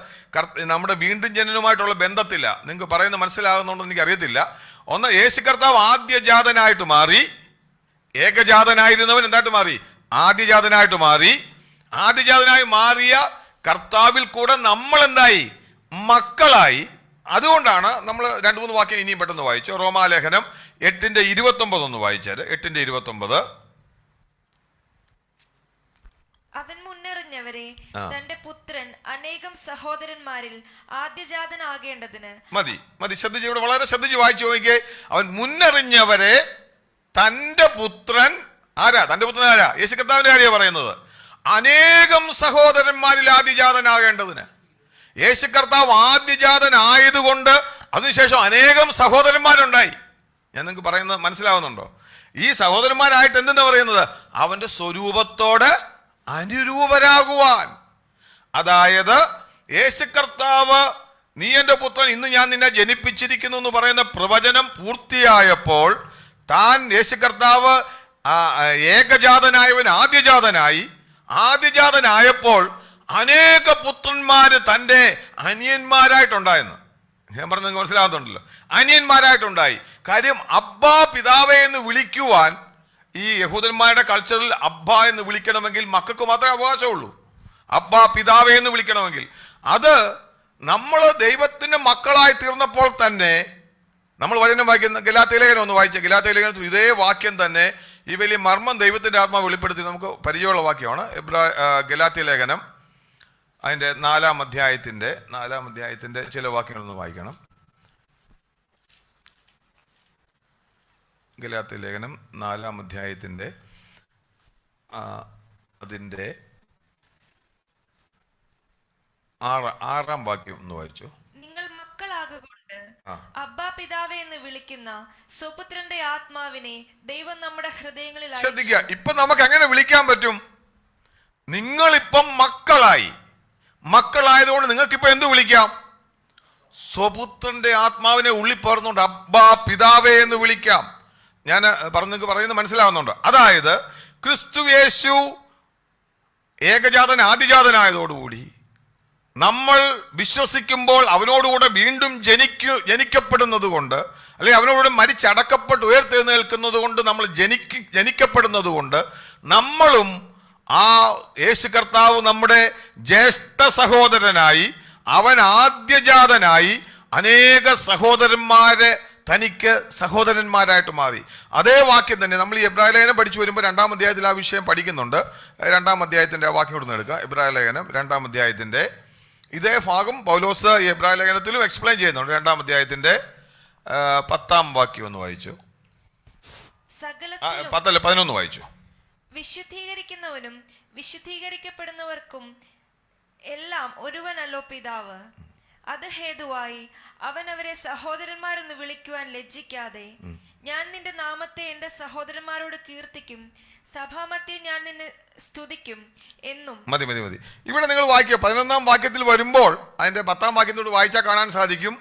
നമ്മുടെ വീണ്ടും ജനനവുമായിട്ടുള്ള ബന്ധത്തില്ല. നിങ്ങൾക്ക് പറയുന്നത് മനസ്സിലാകുന്നുണ്ടെന്ന് എനിക്ക് അറിയത്തില്ല. ഒന്ന്, യേശു കർത്താവ് ആദ്യജാതനായിട്ട് മാറി. ഏകജാതനായിരുന്നവൻ എന്തായിട്ട് മാറി? ആദ്യജാതനായിട്ട് മാറി. ആദ്യജാതനായി മാറിയ കർത്താവിൽ കൂടെ നമ്മൾ എന്തായി? മക്കളായി. അതുകൊണ്ടാണ് നമ്മൾ 2-3 വാക്യം ഇനിയും പെട്ടെന്ന് വായിച്ചു. റോമാലേഖനം 8:29 ഒന്ന് വായിച്ചാൽ. 8:29. അവൻ മുന്നറിഞ്ഞവരെ തന്റെ പുത്രൻ അനേകം സഹോദരന്മാരിൽ ആദ്യജാതനാകേണ്ടതിന്. മതി ശ്രദ്ധിച്ച്, ഇവിടെ വളരെ ശ്രദ്ധിച്ച് വായിച്ചു നോക്കിയേ. അവൻ മുന്നറിഞ്ഞവരെ തന്റെ പുത്രൻ ആരാ? തന്റെ പുത്രൻ ആരാ? യേശു കർത്താവിന്റെ കാര്യമാണ് പറയുന്നത്. അനേകം സഹോദരന്മാരിൽ ആദ്യജാതനാകേണ്ടതിന്. യേശു കർത്താവ് ആദ്യജാതനായതുകൊണ്ട് അതിനുശേഷം അനേകം സഹോദരന്മാരുണ്ടായി. ഞാൻ നിങ്ങൾക്ക് പറയുന്നത് മനസ്സിലാവുന്നുണ്ടോ? ഈ സഹോദരന്മാരായിട്ട് എന്തെന്നാ പറയുന്നത്? അവന്റെ സ്വരൂപത്തോട് അനുരൂപരാകുവാൻ. അതായത് യേശു കർത്താവ്, നീ എൻ്റെ പുത്രൻ, ഇന്ന് ഞാൻ നിന്നെ ജനിപ്പിച്ചിരിക്കുന്നു എന്ന് പറയുന്ന പ്രവചനം പൂർത്തിയായപ്പോൾ താൻ യേശു കർത്താവ് ഏകജാതനായവൻ ആദ്യജാതനായപ്പോൾ അനേക പുത്രന്മാര് തൻ്റെ അനിയന്മാരായിട്ടുണ്ടായെന്ന് ഞാൻ പറഞ്ഞത് നിങ്ങൾക്ക് മനസ്സിലാകുന്നുണ്ടല്ലോ. അനിയന്മാരായിട്ടുണ്ടായി. കാര്യം അബ്ബാ പിതാവേ എന്ന് വിളിക്കുവാൻ ഈ യഹൂദന്മാരുടെ കൾച്ചറിൽ അബ്ബ എന്ന് വിളിക്കണമെങ്കിൽ മക്കൾക്ക് മാത്രമേ അവകാശമുള്ളൂ. അബ്ബാ പിതാവേ എന്ന് വിളിക്കണമെങ്കിൽ. അത് നമ്മൾ ദൈവത്തിന്റെ മക്കളായി തീർന്നപ്പോൾ തന്നെ നമ്മൾ വചനം വായിക്കുന്ന ഗലാത്യ ലേഖനം ഒന്ന് വായിച്ച. ഗലാത്യ ലേഖനത്തിൽ ഇതേ വാക്യം തന്നെ, ഈ വലിയ മർമ്മം ദൈവത്തിന്റെ ആത്മാവ് വെളിപ്പെടുത്തി നമുക്ക് പരിചയമുള്ള വാക്യമാണ്. ഗലാത്യ ലേഖനം അതിൻ്റെ 4-ാം അധ്യായത്തിന്റെ ചില വാക്യങ്ങളൊന്ന് വായിക്കണം. ഗലാത്യ ലേഖനം 4-ാം അധ്യായത്തിന്റെ അതിൻ്റെ 6-ാം വാക്യം ഒന്ന് വായിച്ചു. നിങ്ങൾ മക്കളാകൊണ്ട് അബ്ബാ പിതാവേ എന്ന് വിളിക്കുന്ന സ്വപുത്രന്റെ ആത്മാവിനെ ദൈവം നമ്മുടെ ഹൃദയങ്ങളിൽ. ശ്രദ്ധിക്കുക, ഇപ്പൊ നമുക്ക് എങ്ങനെ വിളിക്കാൻ പറ്റും? നിങ്ങളിപ്പം മക്കളായതുകൊണ്ട് നിങ്ങൾക്കിപ്പോ എന്ത് വിളിക്കാം? സ്വപുത്രന്റെ ആത്മാവിനെ ഉള്ളിപ്പറന്നുകൊണ്ട് അബ്ബാ പിതാവേ എന്ന് വിളിക്കാം. ഞാൻ നിങ്ങൾക്ക് പറയുന്നത് മനസ്സിലാവുന്നുണ്ട്. അതായത് ക്രിസ്തു യേശു ഏകജാതൻ ആദിജാതനായതോടുകൂടി നമ്മൾ വിശ്വസിക്കുമ്പോൾ അവനോടുകൂടെ വീണ്ടും ജനിക്കപ്പെടുന്നത് കൊണ്ട്, അല്ലെങ്കിൽ അവനോടുകൂടെ മരിച്ചടക്കപ്പെട്ട് ഉയർത്തെഴുന്നേൽക്കുന്നത് കൊണ്ട്, നമ്മൾ ജനിക്കപ്പെടുന്നത് കൊണ്ട് നമ്മളും ആ യേശു കർത്താവ് നമ്മുടെ ജ്യേഷ്ഠ സഹോദരനായി, അവൻ ആദ്യജാതനായി അനേക സഹോദരന്മാരെ തനിക്ക് സഹോദരന്മാരായിട്ട് മാറി. അതേ വാക്യം തന്നെ നമ്മൾ ഈ എബ്രായ ലേഖനം പഠിച്ചു വരുമ്പോൾ 2-ാം അധ്യായത്തിൽ ആ വിഷയം പഠിക്കുന്നുണ്ട്. 2-ാം അധ്യായത്തിന്റെ ആ വാക്യം കൊടുത്ത് എടുക്കുക. എബ്രായ ലേഖനം 2-ാം അധ്യായത്തിന്റെ ഇതേ ഭാഗം പൗലോസ് ഈ എബ്രായ ലേഖനത്തിലും എക്സ്പ്ലെയിൻ ചെയ്യുന്നുണ്ട്. 2-ാം അധ്യായത്തിന്റെ 10-ാം വാക്യം ഒന്ന് വായിച്ചു. 11 വായിച്ചു. വിശുദ്ധീകരിക്കുന്നവനും വിശുദ്ധീകരിക്കപ്പെടുന്നവർക്കും എല്ലാം ഒരുവനല്ലോ പിതാവ്. അത് ഹേതുവായി അവൻ അവരെ സഹോദരന്മാരെന്ന് വിളിക്കുവാൻ ലജ്ജിക്കാതെ, ഞാൻ നിന്റെ നാമത്തെ എന്റെ സഹോദരന്മാരോട് കീർത്തിക്കും, സഭാമധ്യേ ഞാൻ നിന്നെ സ്തുതിക്കും എന്നും. മതി. ഇവിടെ നിങ്ങൾ വായിക്കുക. 11-ാം വാക്യത്തിൽ വരുമ്പോൾ അതിന്റെ 10-ാം വാക്യത്തോട് വായിച്ചാൽ കാണാൻ സാധിക്കും,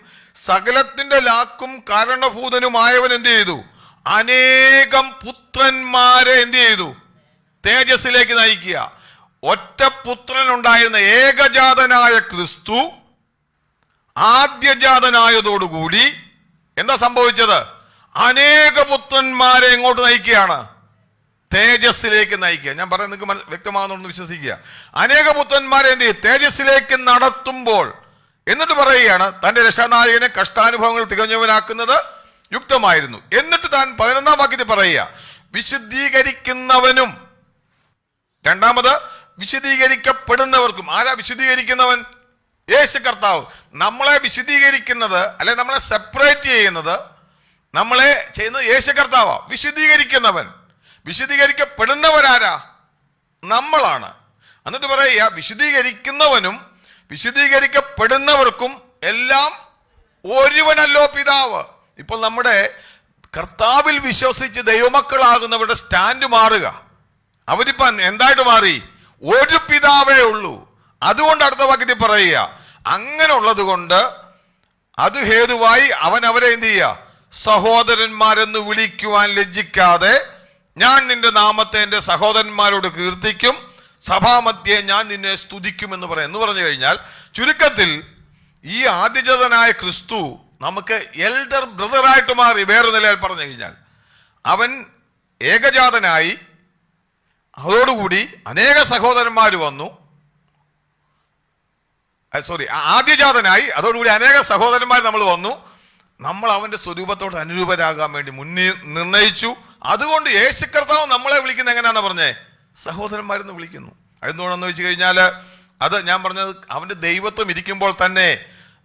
സകലത്തിന്റെ ലാക്കും കാരണഭൂതനുമായവൻ എന്ത് ചെയ്തു? അനേകം പുത്രന്മാരെ എന്ത് ചെയ്തു? തേജസ്സിലേക്ക് നയിക്കുക. ഒറ്റ പുത്രൻ ഉണ്ടായിരുന്ന ഏകജാതനായ ക്രിസ്തു ആദ്യജാതനായതോടുകൂടി എന്താ സംഭവിച്ചത്? അനേക പുത്രന്മാരെ എങ്ങോട്ട് നയിക്കുകയാണ്? തേജസ്സിലേക്ക് നയിക്കുക. ഞാൻ പറയുന്നത് നിങ്ങൾക്ക് വ്യക്തമാകുന്നുണ്ടെന്ന് വിശ്വസിക്കുക. അനേക പുത്രന്മാരെ എന്ത് ചെയ്യും? തേജസ്സിലേക്ക് നടത്തുമ്പോൾ എന്നിട്ട് പറയുകയാണ്, തന്റെ രക്ഷാനായകനെ കഷ്ടാനുഭവങ്ങൾ തികഞ്ഞവനാക്കുന്നത് യുക്തമായിരുന്നു. എന്നിട്ട് താൻ 11-ാം വാക്യത്തിൽ പറയുക, വിശുദ്ധീകരിക്കുന്നവനും, രണ്ടാമത് വിശുദ്ധീകരിക്കപ്പെടുന്നവർക്കും. ആരാ വിശുദ്ധീകരിക്കുന്നവൻ? യേശു കർത്താവ്. നമ്മളെ വിശുദ്ധീകരിക്കുന്നത്, അല്ലെ നമ്മളെ സെപ്പറേറ്റ് ചെയ്യുന്നത്, നമ്മളെ ചെയ്യുന്നത് യേശു കർത്താവാ. വിശുദ്ധീകരിക്കുന്നവൻ. വിശുദ്ധീകരിക്കപ്പെടുന്നവരാരാ? നമ്മളാണ്. എന്നിട്ട് പറയുക, വിശുദ്ധീകരിക്കുന്നവനും വിശുദ്ധീകരിക്കപ്പെടുന്നവർക്കും എല്ലാം ഒരുവനല്ലോ പിതാവ്. ഇപ്പോൾ നമ്മുടെ കർത്താവിൽ വിശ്വസിച്ച് ദൈവമക്കളാകുന്നവരുടെ സ്റ്റാൻഡ് മാറുക. അവരിപ്പം എന്തായിട്ട് മാറി? ഒരു പിതാവേ ഉള്ളൂ. അതുകൊണ്ട് അടുത്ത വാക്യത്തിൽ പറയുക, അങ്ങനെ ഉള്ളത് കൊണ്ട് അത് ഹേതുവായി അവൻ അവരെ എന്ത് ചെയ്യുക? സഹോദരന്മാരെന്ന് വിളിക്കുവാൻ ലജ്ജിക്കാതെ, ഞാൻ നിന്റെ നാമത്തെ എൻ്റെ സഹോദരന്മാരോട് കീർത്തിക്കും, സഭാമധ്യേ ഞാൻ നിന്നെ സ്തുതിക്കും എന്ന് പറയാം. എന്ന് പറഞ്ഞു കഴിഞ്ഞാൽ ചുരുക്കത്തിൽ ഈ ആദ്യജാതനായ ക്രിസ്തു നമുക്ക് എൽഡർ ബ്രദറായിട്ട് മാറി. വേറെ നിലയിൽ പറഞ്ഞു കഴിഞ്ഞാൽ അവൻ ഏകജാതനായി, അതോടുകൂടി അനേക സഹോദരന്മാർ വന്നു. ആദ്യജാതനായി, അതോടുകൂടി അനേക സഹോദരന്മാർ നമ്മൾ വന്നു. നമ്മൾ അവന്റെ സ്വരൂപത്തോട് അനുരൂപരാകാൻ വേണ്ടി മുന്നിൽ നിർണയിച്ചു. അതുകൊണ്ട് യേശു കർത്താവ് നമ്മളെ വിളിക്കുന്നത് എങ്ങനെയാണെന്ന് പറഞ്ഞേ? സഹോദരന്മാരെന്ന് വിളിക്കുന്നു. അതെന്തുകൊണ്ടെന്ന് വെച്ച് കഴിഞ്ഞാൽ, അത് ഞാൻ പറഞ്ഞത് അവന്റെ ദൈവത്വം ഇരിക്കുമ്പോൾ തന്നെ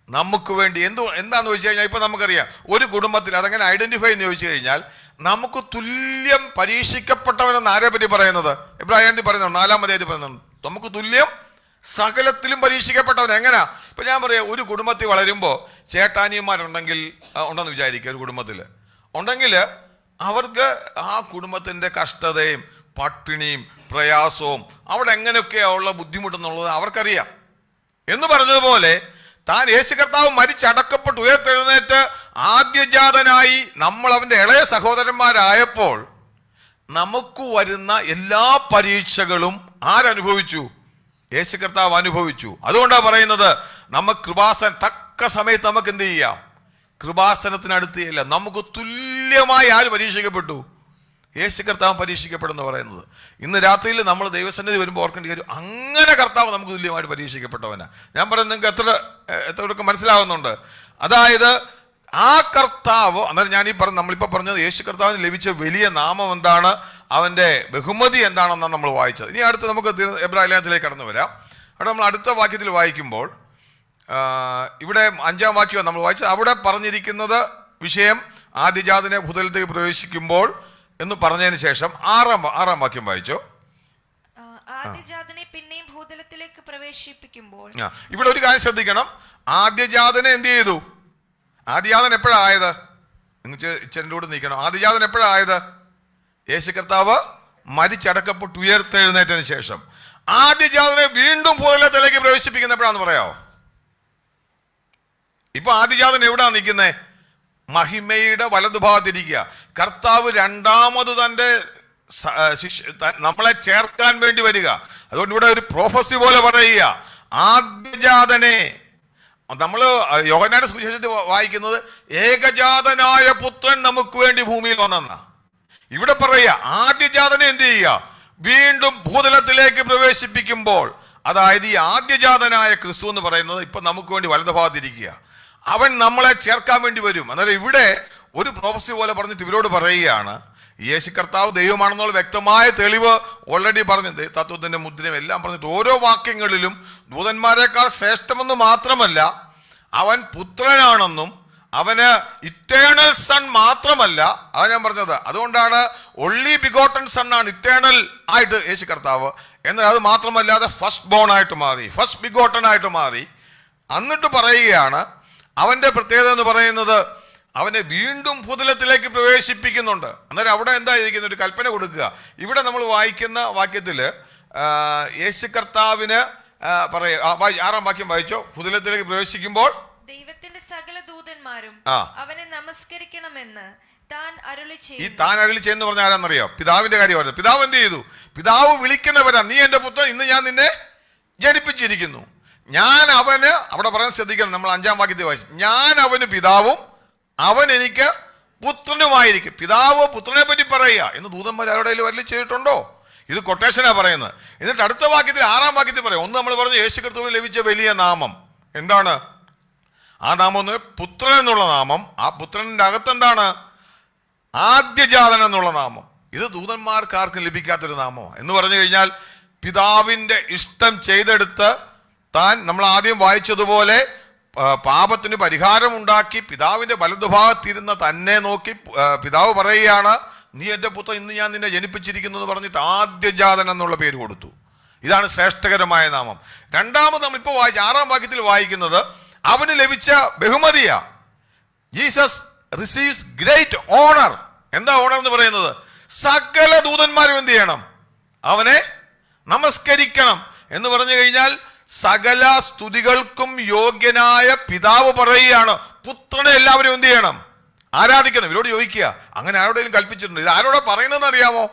നമുക്ക് വേണ്ടി എന്താന്ന് ചോദിച്ചു കഴിഞ്ഞാൽ, ഇപ്പൊ നമുക്കറിയാം ഒരു കുടുംബത്തിൽ അതെങ്ങനെ ഐഡന്റിഫൈ എന്ന് ചോദിച്ചു കഴിഞ്ഞാൽ, നമുക്ക് തുല്യം പരീക്ഷിക്കപ്പെട്ടവനെന്ന് ആരെ പറ്റി പറയുന്നത്? എബ്രായത്തിൽ പറയുന്നുണ്ട്, 4-ാം അധ്യായത്തിൽ പറയുന്നുണ്ട്, നമുക്ക് തുല്യം സകലത്തിലും പരീക്ഷിക്കപ്പെട്ടവൻ. എങ്ങനെയാ? ഇപ്പൊ ഞാൻ പറയാം, ഒരു കുടുംബത്തിൽ വളരുമ്പോൾ ചേട്ടാനിയന്മാരുണ്ടെങ്കിൽ, ഉണ്ടെന്ന് വിചാരിക്കുക, ഒരു കുടുംബത്തിൽ ഉണ്ടെങ്കിൽ അവർക്ക് ആ കുടുംബത്തിന്റെ കഷ്ടതയും പട്ടിണിയും പ്രയാസവും അവിടെ എങ്ങനെയൊക്കെയുള്ള ബുദ്ധിമുട്ടെന്നുള്ളത് അവർക്കറിയാം. എന്ന് പറഞ്ഞതുപോലെ താൻ യേശു കർത്താവ് മരിച്ചടക്കപ്പെട്ട് ഉയർത്തെഴുന്നേറ്റ് ആദ്യജാതനായി നമ്മൾ അവന്റെ ഇളയ സഹോദരന്മാരായപ്പോൾ നമുക്ക് വരുന്ന എല്ലാ പരീക്ഷകളും ആരനുഭവിച്ചു? യേശു കർത്താവ് അനുഭവിച്ചു. അതുകൊണ്ടാണ് പറയുന്നത്, നമുക്ക് കൃപാസനം തക്ക സമയത്ത് നമുക്ക് എന്ത് ചെയ്യാം? കൃപാസനത്തിനടുത്തില്ല. നമുക്ക് തുല്യമായി ആര് പരീക്ഷിക്കപ്പെട്ടു? യേശു കർത്താവ് പരീക്ഷിക്കപ്പെടുന്നു പറയുന്നത്. ഇന്ന് രാത്രിയിൽ നമ്മൾ ദൈവസന്നിധി വരുമ്പോൾ ഓർക്കേണ്ടി വരും, അങ്ങനെ കർത്താവ് നമുക്ക് തുല്യമായിട്ട് പരീക്ഷിക്കപ്പെട്ടവനാ. ഞാൻ പറയുന്നത് നിങ്ങൾക്ക് എത്രയൊക്കെ മനസ്സിലാവുന്നുണ്ട്? അതായത് ആ കർത്താവ്, അന്നേരം ഞാൻ നമ്മളിപ്പോൾ പറഞ്ഞത് യേശു കർത്താവിന് ലഭിച്ച വലിയ നാമം എന്താണ്, അവന്റെ ബഹുമതി എന്താണെന്നാണ് നമ്മൾ വായിച്ചത്. ഇനി അടുത്ത് നമുക്ക് എബ്രായ ലേഖനത്തിലേക്ക് കടന്നു വരാം. അവിടെ നമ്മൾ അടുത്ത വാക്യത്തിൽ വായിക്കുമ്പോൾ, ഇവിടെ 5-ാം വാക്യമാണ് നമ്മൾ വായിച്ചത്. അവിടെ പറഞ്ഞിരിക്കുന്നത് വിഷയം ആദ്യജാതനെ ഭൂതലത്തേക്ക് പ്രവേശിക്കുമ്പോൾ എന്ന് പറഞ്ഞതിന് ശേഷം 6-ാം വാക്യം വായിച്ചോ. ആദ്യജാതനെ പിന്നെയും ഭൂതലത്തിലേക്ക് പ്രവേശിപ്പിക്കുമ്പോൾ, ഇവിടെ ഒരു കാര്യം ശ്രദ്ധിക്കണം. ആദ്യജാതനെ എന്ത് ചെയ്തു? ആദ്യജാതൻ എപ്പോഴായത്? ഇച്ചിൻ്റെ കൂടെ നിൽക്കണം. ആദ്യജാതൻ എപ്പോഴായത്? യേശു കർത്താവ് മരിച്ചടക്കപ്പെട്ട് ഉയർത്തെഴുന്നേറ്റതിന് ശേഷം. ആദ്യജാതനെ വീണ്ടും ഭൂതലത്തിലേക്ക് പ്രവേശിപ്പിക്കുന്ന എപ്പോഴാന്ന് പറയാമോ? ഇപ്പൊ ആദ്യജാതൻ എവിടാ നിൽക്കുന്നത്? മഹിമയുടെ വലതുഭാഗത്തിരിക്കുക. കർത്താവ് രണ്ടാമത് തന്റെ നമ്മളെ ചേർക്കാൻ വേണ്ടി വരിക. അതുകൊണ്ട് ഇവിടെ ഒരു പ്രോഫസി പോലെ പറയുക, ആദ്യജാതനെ. നമ്മൾ യോഹന്നാന്റെ സുവിശേഷത്തിൽ വായിക്കുന്നത് ഏകജാതനായ പുത്രൻ നമുക്ക് വേണ്ടി ഭൂമിയിൽ വന്നെന്നാ. ഇവിടെ പറയുക ആദ്യജാതനെ എന്ത് ചെയ്യുക? വീണ്ടും ഭൂതലത്തിലേക്ക് പ്രവേശിപ്പിക്കുമ്പോൾ, അതായത് ഈ ആദ്യജാതനായ ക്രിസ്തു എന്ന് പറയുന്നത് ഇപ്പൊ നമുക്ക് വേണ്ടി വലതുഭാഗത്തിരിക്കുക. അവൻ നമ്മളെ ചേർക്കാൻ വേണ്ടി വരും. അന്നേരം ഇവിടെ ഒരു പ്രോഫസി പോലെ പറഞ്ഞിട്ട് ഇവരോട് പറയുകയാണ്, യേശു കർത്താവ് ദൈവമാണെന്നുള്ള വ്യക്തമായ തെളിവ് ഓൾറെഡി പറഞ്ഞു, തത്വത്തിന്റെ മുദ്രയും എല്ലാം പറഞ്ഞിട്ട് ഓരോ വാക്യങ്ങളിലും ദൂതന്മാരെക്കാൾ ശ്രേഷ്ഠമെന്ന് മാത്രമല്ല, അവൻ പുത്രനാണെന്നും അവന് ഇറ്റേണൽ സൺ മാത്രമല്ല, അതാ ഞാൻ പറഞ്ഞത്. അതുകൊണ്ടാണ് ഒൺലി ബിഗോട്ടൺ സൺ ആണ് ഇറ്റേണൽ ആയിട്ട് യേശു കർത്താവ്. എന്നാൽ അത് മാത്രമല്ലാതെ ഫസ്റ്റ് ബോൺ ആയിട്ട് മാറി, ഫസ്റ്റ് ബിഗോട്ടൺ ആയിട്ട് മാറി. എന്നിട്ട് പറയുകയാണ് അവന്റെ പ്രത്യേകത എന്ന് പറയുന്നത് അവനെ വീണ്ടും ഭൂതലത്തിലേക്ക് പ്രവേശിപ്പിക്കുന്നുണ്ട്. അന്നേരം അവിടെ എന്തായിരിക്കുന്ന ഒരു കൽപ്പന കൊടുക്കുക. ഇവിടെ നമ്മൾ വായിക്കുന്ന വാക്യത്തില് യേശു കർത്താവിന് ആറാം വാക്യം വായിച്ചോ. ഭൂതലത്തിലേക്ക് പ്രവേശിക്കുമ്പോൾ ദൈവത്തിന്റെ സകല ദൂതന്മാരും അവനെ നമസ്കരിക്കണമെന്ന് താൻ അരുളി ചെയ്തു. ഈ താൻ അരുളി ചെയ്യുന്ന പറഞ്ഞ ആരാന്നറിയോ? പിതാവിന്റെ കാര്യം പറഞ്ഞു. പിതാവ് എന്ത് ചെയ്തു? പിതാവ് വിളിക്കുന്നവരാ, നീ എന്റെ പുത്രൻ, ഇന്ന് ഞാൻ നിന്നെ ജനിപ്പിച്ചിരിക്കുന്നു. ഞാൻ അവന്, അവിടെ പറയാൻ ശ്രദ്ധിക്കണം, നമ്മൾ 5-ാം വാക്യത്തിൽ വായിച്ചു, ഞാൻ അവന് പിതാവും അവൻ എനിക്ക് പുത്രനുമായിരിക്കും. പിതാവ് പുത്രനെ പറ്റി പറയുക എന്ന് ദൂതന്മാർ ആരുടെയും അരുളി ചെയ്തിട്ടുണ്ടോ? ഇത് കൊട്ടേഷനാ പറയുന്നത്. എന്നിട്ട് അടുത്ത വാക്യത്തിൽ 6-ാം വാക്യത്തിൽ പറയാം, ഒന്ന് നമ്മൾ പറഞ്ഞു യേശു ക്രിസ്തുവിന് ലഭിച്ച വലിയ നാമം എന്താണ്? ആ നാമം ഒന്ന് പുത്രൻ എന്നുള്ള നാമം. ആ പുത്രന്റെ അകത്തെന്താണ്? ആദ്യജാതൻ എന്നുള്ള നാമം. ഇത് ദൂതന്മാർക്ക് ആർക്കും ലഭിക്കാത്തൊരു നാമമാണ്. എന്ന് പറഞ്ഞു കഴിഞ്ഞാൽ പിതാവിന്റെ ഇഷ്ടം ചെയ്തെടുത്ത് താൻ, നമ്മൾ ആദ്യം വായിച്ചതുപോലെ, പാപത്തിന് പരിഹാരമുണ്ടാക്കി പിതാവിന്റെ വലതുഭാഗത്തിരുന്ന തന്നെ നോക്കി പിതാവ് പറയുകയാണ്, നീ എൻ്റെ പുത്രൻ, ഇന്ന് ഞാൻ നിന്നെ ജനിപ്പിച്ചിരിക്കുന്നു എന്ന് പറഞ്ഞിട്ട് ആദ്യജാതൻ എന്നുള്ള പേര് കൊടുത്തു. ഇതാണ് ശ്രേഷ്ഠകരമായ നാമം. രണ്ടാമത് നമ്മളിപ്പോൾ വായിച്ച 6-ാം വാക്യത്തിൽ വായിക്കുന്നത് അവന് ലഭിച്ച ബഹുമതിയാ. Jesus receives great honour. എന്താ ഓണർ എന്ന് പറയുന്നത്? സകല ദൂതന്മാരും എന്ത് ചെയ്യണം? അവനെ നമസ്കരിക്കണം. എന്ന് പറഞ്ഞു കഴിഞ്ഞാൽ സകല സ്തുതികൾക്കും യോഗ്യനായ പിതാവ് പറയുകയാണ്, പുത്രനെ എല്ലാവരും എന്ത് ചെയ്യണം? ആരാധിക്കണം. ഇവരോട് ചോദിക്കുക, അങ്ങനെ ആരോടെങ്കിലും കൽപ്പിച്ചിട്ടുണ്ട്? ഇത് ആരോടാ പറയുന്നതെന്ന് അറിയാമോ?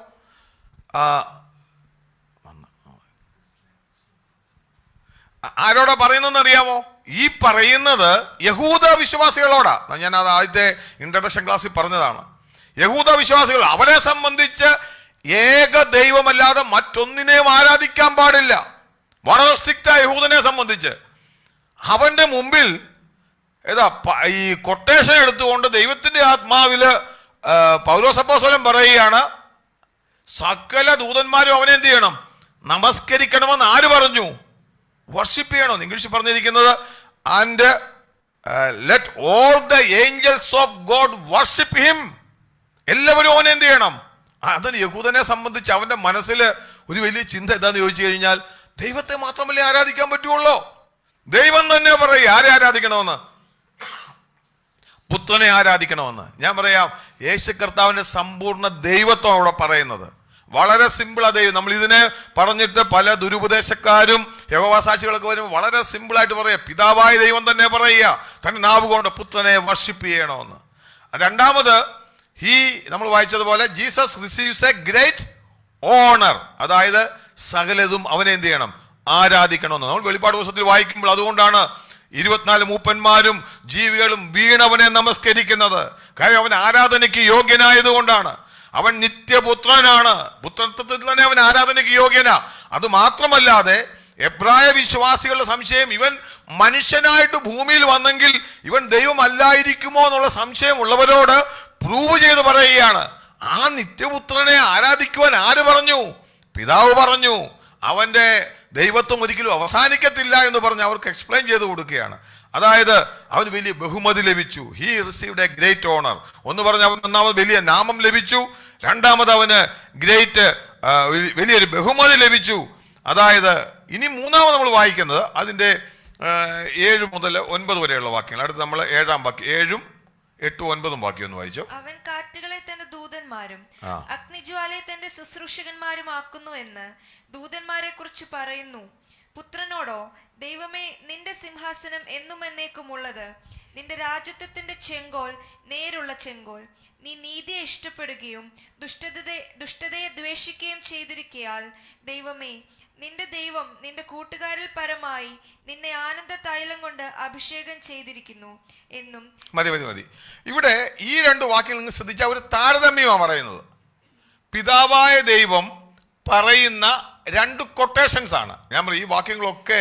ആരോടാ പറയുന്നതെന്ന് അറിയാമോ? ഈ പറയുന്നത് യഹൂദ വിശ്വാസികളോടാ. ഞാൻ അത് ആദ്യത്തെ ഇൻട്രഡക്ഷൻ ക്ലാസ്സിൽ പറഞ്ഞതാണ്. യഹൂദ വിശ്വാസികൾ, അവരെ സംബന്ധിച്ച് ഏക ദൈവമല്ലാതെ മറ്റൊന്നിനെയും ആരാധിക്കാൻ പാടില്ല. വളരെ സ്ട്രിക്റ്റായ യഹൂദനെ സംബന്ധിച്ച് അവന്റെ മുമ്പിൽ ഈ കൊട്ടേഷൻ എടുത്തുകൊണ്ട് ദൈവത്തിന്റെ ആത്മാവില് പൗലോസ് അപ്പോസ്തലൻ പറയുകയാണ്, സകല ദൂതന്മാരും അവനെ എന്ത് ചെയ്യണം? നമസ്കരിക്കണമെന്ന് ആര് പറഞ്ഞു? വർഷിപ്പ് ചെയ്യണം. ഇംഗ്ലീഷിൽ പറഞ്ഞിരിക്കുന്നത് and let all the Angeles of God worship him. എല്ലാവരും അവനെ എന്ത് ചെയ്യണം? അതിന് യഹൂദനെ സംബന്ധിച്ച് അവന്റെ മനസ്സിൽ ഒരു വലിയ ചിന്ത എന്താന്ന് ചോദിച്ചു കഴിഞ്ഞാൽ, ദൈവത്തെ മാത്രമല്ലേ ആരാധിക്കാൻ പറ്റുള്ളൂ? ദൈവം തന്നെ പറയും ആരെ ആരാധിക്കണമെന്ന്? പുത്രനെ ആരാധിക്കണമെന്ന്. ഞാൻ പറയാം, യേശു കർത്താവിന്റെ സമ്പൂർണ്ണ ദൈവത്വം അവിടെ പറയുന്നത് വളരെ സിമ്പിളാ. ദൈവം, നമ്മൾ ഇതിനെ പറഞ്ഞിട്ട് പല ദുരുപദേശക്കാരും യഹോവാസാക്ഷികളൊക്കെ വരും, വളരെ സിമ്പിളായിട്ട് പറയുക, പിതാവായ ദൈവം തന്നെ പറയുക തന്റെ നാവ് കൊണ്ട് പുത്രനെ വർഷിപ്പ് ചെയ്യണമെന്ന്. രണ്ടാമത് നമ്മൾ വായിച്ചതുപോലെ Jesus receives a great honour, അതായത് സകലതും അവനെ എന്ത് ചെയ്യണം? ആരാധിക്കണമെന്ന്. നമ്മൾ വെളിപ്പാട് പുസ്തകത്തിൽ വായിക്കുമ്പോൾ അതുകൊണ്ടാണ് 24 മൂപ്പന്മാരും ജീവികളും വീണവനെ നമസ്കരിക്കുന്നത്. കാര്യം അവൻ ആരാധനയ്ക്ക് യോഗ്യനായത് കൊണ്ടാണ്. അവൻ നിത്യപുത്രനാണ്. പുത്രത്വത്തിൽ തന്നെ അവൻ ആരാധനയ്ക്ക് യോഗ്യനാ. അത് മാത്രമല്ലാതെ എബ്രായ വിശ്വാസികളുടെ സംശയം, ഇവൻ മനുഷ്യനായിട്ട് ഭൂമിയിൽ വന്നെങ്കിൽ ഇവൻ ദൈവം അല്ലായിരിക്കുമോ എന്നുള്ള സംശയം ഉള്ളവരോട് പ്രൂവ് ചെയ്ത് പറയുകയാണ്, ആ നിത്യപുത്രനെ ആരാധിക്കുവാൻ ആര് പറഞ്ഞു? പിതാവ് പറഞ്ഞു. അവന്റെ ദൈവത്വം ഒരിക്കലും അവസാനിക്കത്തില്ല എന്ന് പറഞ്ഞ് അവർക്ക് എക്സ്പ്ലെയിൻ ചെയ്ത് കൊടുക്കുകയാണ്. അതായത് അവന് വലിയ ബഹുമതി ലഭിച്ചു. He received A great owner. ഒന്ന് പറഞ്ഞ അവൻ ഒന്നാമത് വലിയ നാമം ലഭിച്ചു, രണ്ടാമത് അവന് ഗ്രേറ്റ് വലിയൊരു ബഹുമതി ലഭിച്ചു. അതായത് ഇനി മൂന്നാമത് നമ്മൾ വായിക്കുന്നത് അതിൻ്റെ 7 മുതൽ 9 വരെയുള്ള വാക്യങ്ങൾ. അടുത്ത് നമ്മൾ 7-ാം വാക്യം, 7, 8, 9 വാക്യം ഒന്ന് വായിച്ചു. അവൻ കാറ്റുകളെ തന്റെ ദൂതന്മാരും അഗ്നിജ്വാലയെ തന്റെ ശുശ്രൂഷകന്മാരുമാക്കുന്നു എന്ന് ദൂതന്മാരെ കുറിച്ച് പറയുന്നു. പുത്രനോടോ, ദൈവമേ, നിന്റെ സിംഹാസനം എന്നും എന്നേക്കുമുള്ളത്, നിന്റെ രാജത്വത്തിന്റെ ചെങ്കോൽ നേരുള്ള ചെങ്കോൽ. നീ നീതിയെ ഇഷ്ടപ്പെടുകയും ദുഷ്ടതയെ ദ്വേഷിക്കുകയും ചെയ്തിരിക്കയാൽ, ദൈവമേ, നിന്റെ ദൈവം നിന്റെ കൂട്ടുകാരിൽ പരമായി നിന്നെ ആനന്ദ തൈലം കൊണ്ട് അഭിഷേകം ചെയ്തിരിക്കുന്നു എന്നും. മതി. ഇവിടെ ഈ രണ്ട് വാക്യങ്ങൾ നിങ്ങൾ ശ്രദ്ധിച്ചാൽ ഒരു താരതമ്യമാണ് പറയുന്നത്. പിതാവായ ദൈവം പറയുന്ന രണ്ട് കൊട്ടേഷൻസ് ആണ്. ഞാൻ പറയും ഈ വാക്യങ്ങളൊക്കെ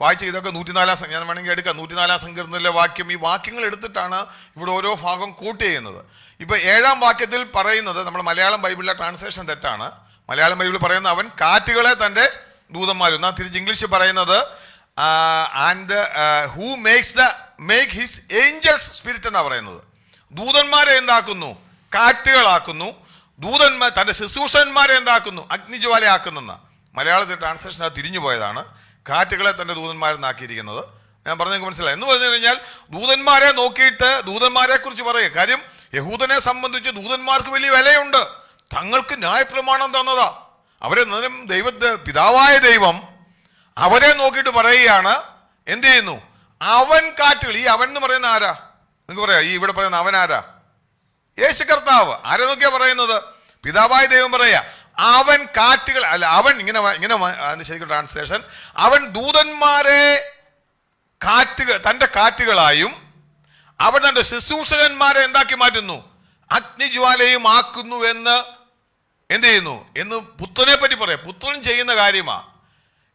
വായിച്ച ഇതൊക്കെ 104 ഞാൻ വേണമെങ്കിൽ എടുക്കാം. 104 സങ്കീർത്തനത്തിലെ വാക്യം, ഈ വാക്യങ്ങൾ എടുത്തിട്ടാണ് ഇവിടെ ഓരോ ഭാഗം കൂട്ടി ചെയ്യുന്നത്. ഇപ്പൊ 7-ാം വാക്യത്തിൽ പറയുന്നത്, നമ്മുടെ മലയാളം ബൈബിളിലെ ട്രാൻസ്ലേഷൻ തെറ്റാണ്. മലയാളം ബൈബിളിൽ പറയുന്ന അവൻ കാറ്റുകളെ തൻ്റെ ദൂതന്മാരും, എന്നാൽ തിരിച്ച് ഇംഗ്ലീഷിൽ പറയുന്നത് and who make his Angeles spirit എന്നാണ് പറയുന്നത്. ദൂതന്മാരെ എന്താക്കുന്നു? കാറ്റുകളാക്കുന്നു. ദൂതന്മാർ തൻ്റെ ശുശ്രൂഷന്മാരെ എന്താക്കുന്നു? അഗ്നിജ്വാലയാക്കുന്നെന്ന. മലയാളത്തിൽ ട്രാൻസ്ലേഷൻ അത് തിരിഞ്ഞു പോയതാണ്. കാറ്റുകളെ തൻ്റെ ദൂതന്മാരെന്നാക്കിയിരിക്കുന്നത്. ഞാൻ പറഞ്ഞെങ്കിൽ മനസ്സിലായി. എന്ന് പറഞ്ഞു കഴിഞ്ഞാൽ ദൂതന്മാരെ നോക്കിയിട്ട് ദൂതന്മാരെ കുറിച്ച് പറയുക. കാര്യം യഹൂദനെ സംബന്ധിച്ച് ദൂതന്മാർക്ക് വലിയ വിലയുണ്ട്. തങ്ങൾക്ക് ന്യായപ്രമാണം തന്നതാ. അവരെ പിതാവായ ദൈവം അവരെ നോക്കിയിട്ട് പറയുകയാണ്, എന്ത് ചെയ്യുന്നു? അവൻ കാറ്റുകൾ. ഈ അവൻ എന്ന് പറയുന്ന ആരാ? നിങ്ങൾക്ക് പറയാം. ഈ ഇവിടെ പറയുന്ന അവൻ ആരാ? യേശു കർത്താവ്. ആരെ നോക്കിയാ പറയുന്നത്? പിതാവായ ദൈവം പറയാ അവൻ കാറ്റുകൾ, അല്ല അവൻ ഇങ്ങനെ അതിന് ശരിക്കും ട്രാൻസ്ലേഷൻ, അവൻ ദൂതന്മാരെ കാറ്റുകൾ തൻ്റെ കാറ്റുകളായും അവൻ തൻ്റെ ശുശ്രൂഷകന്മാരെ എന്താക്കി മാറ്റുന്നു? അഗ്നിജ്വാലയും ആക്കുന്നു എന്ന് എന്ത് ചെയ്യുന്നു എന്ന് പുത്രനെ പറ്റി പറയാം. പുത്രൻ ചെയ്യുന്ന കാര്യമാ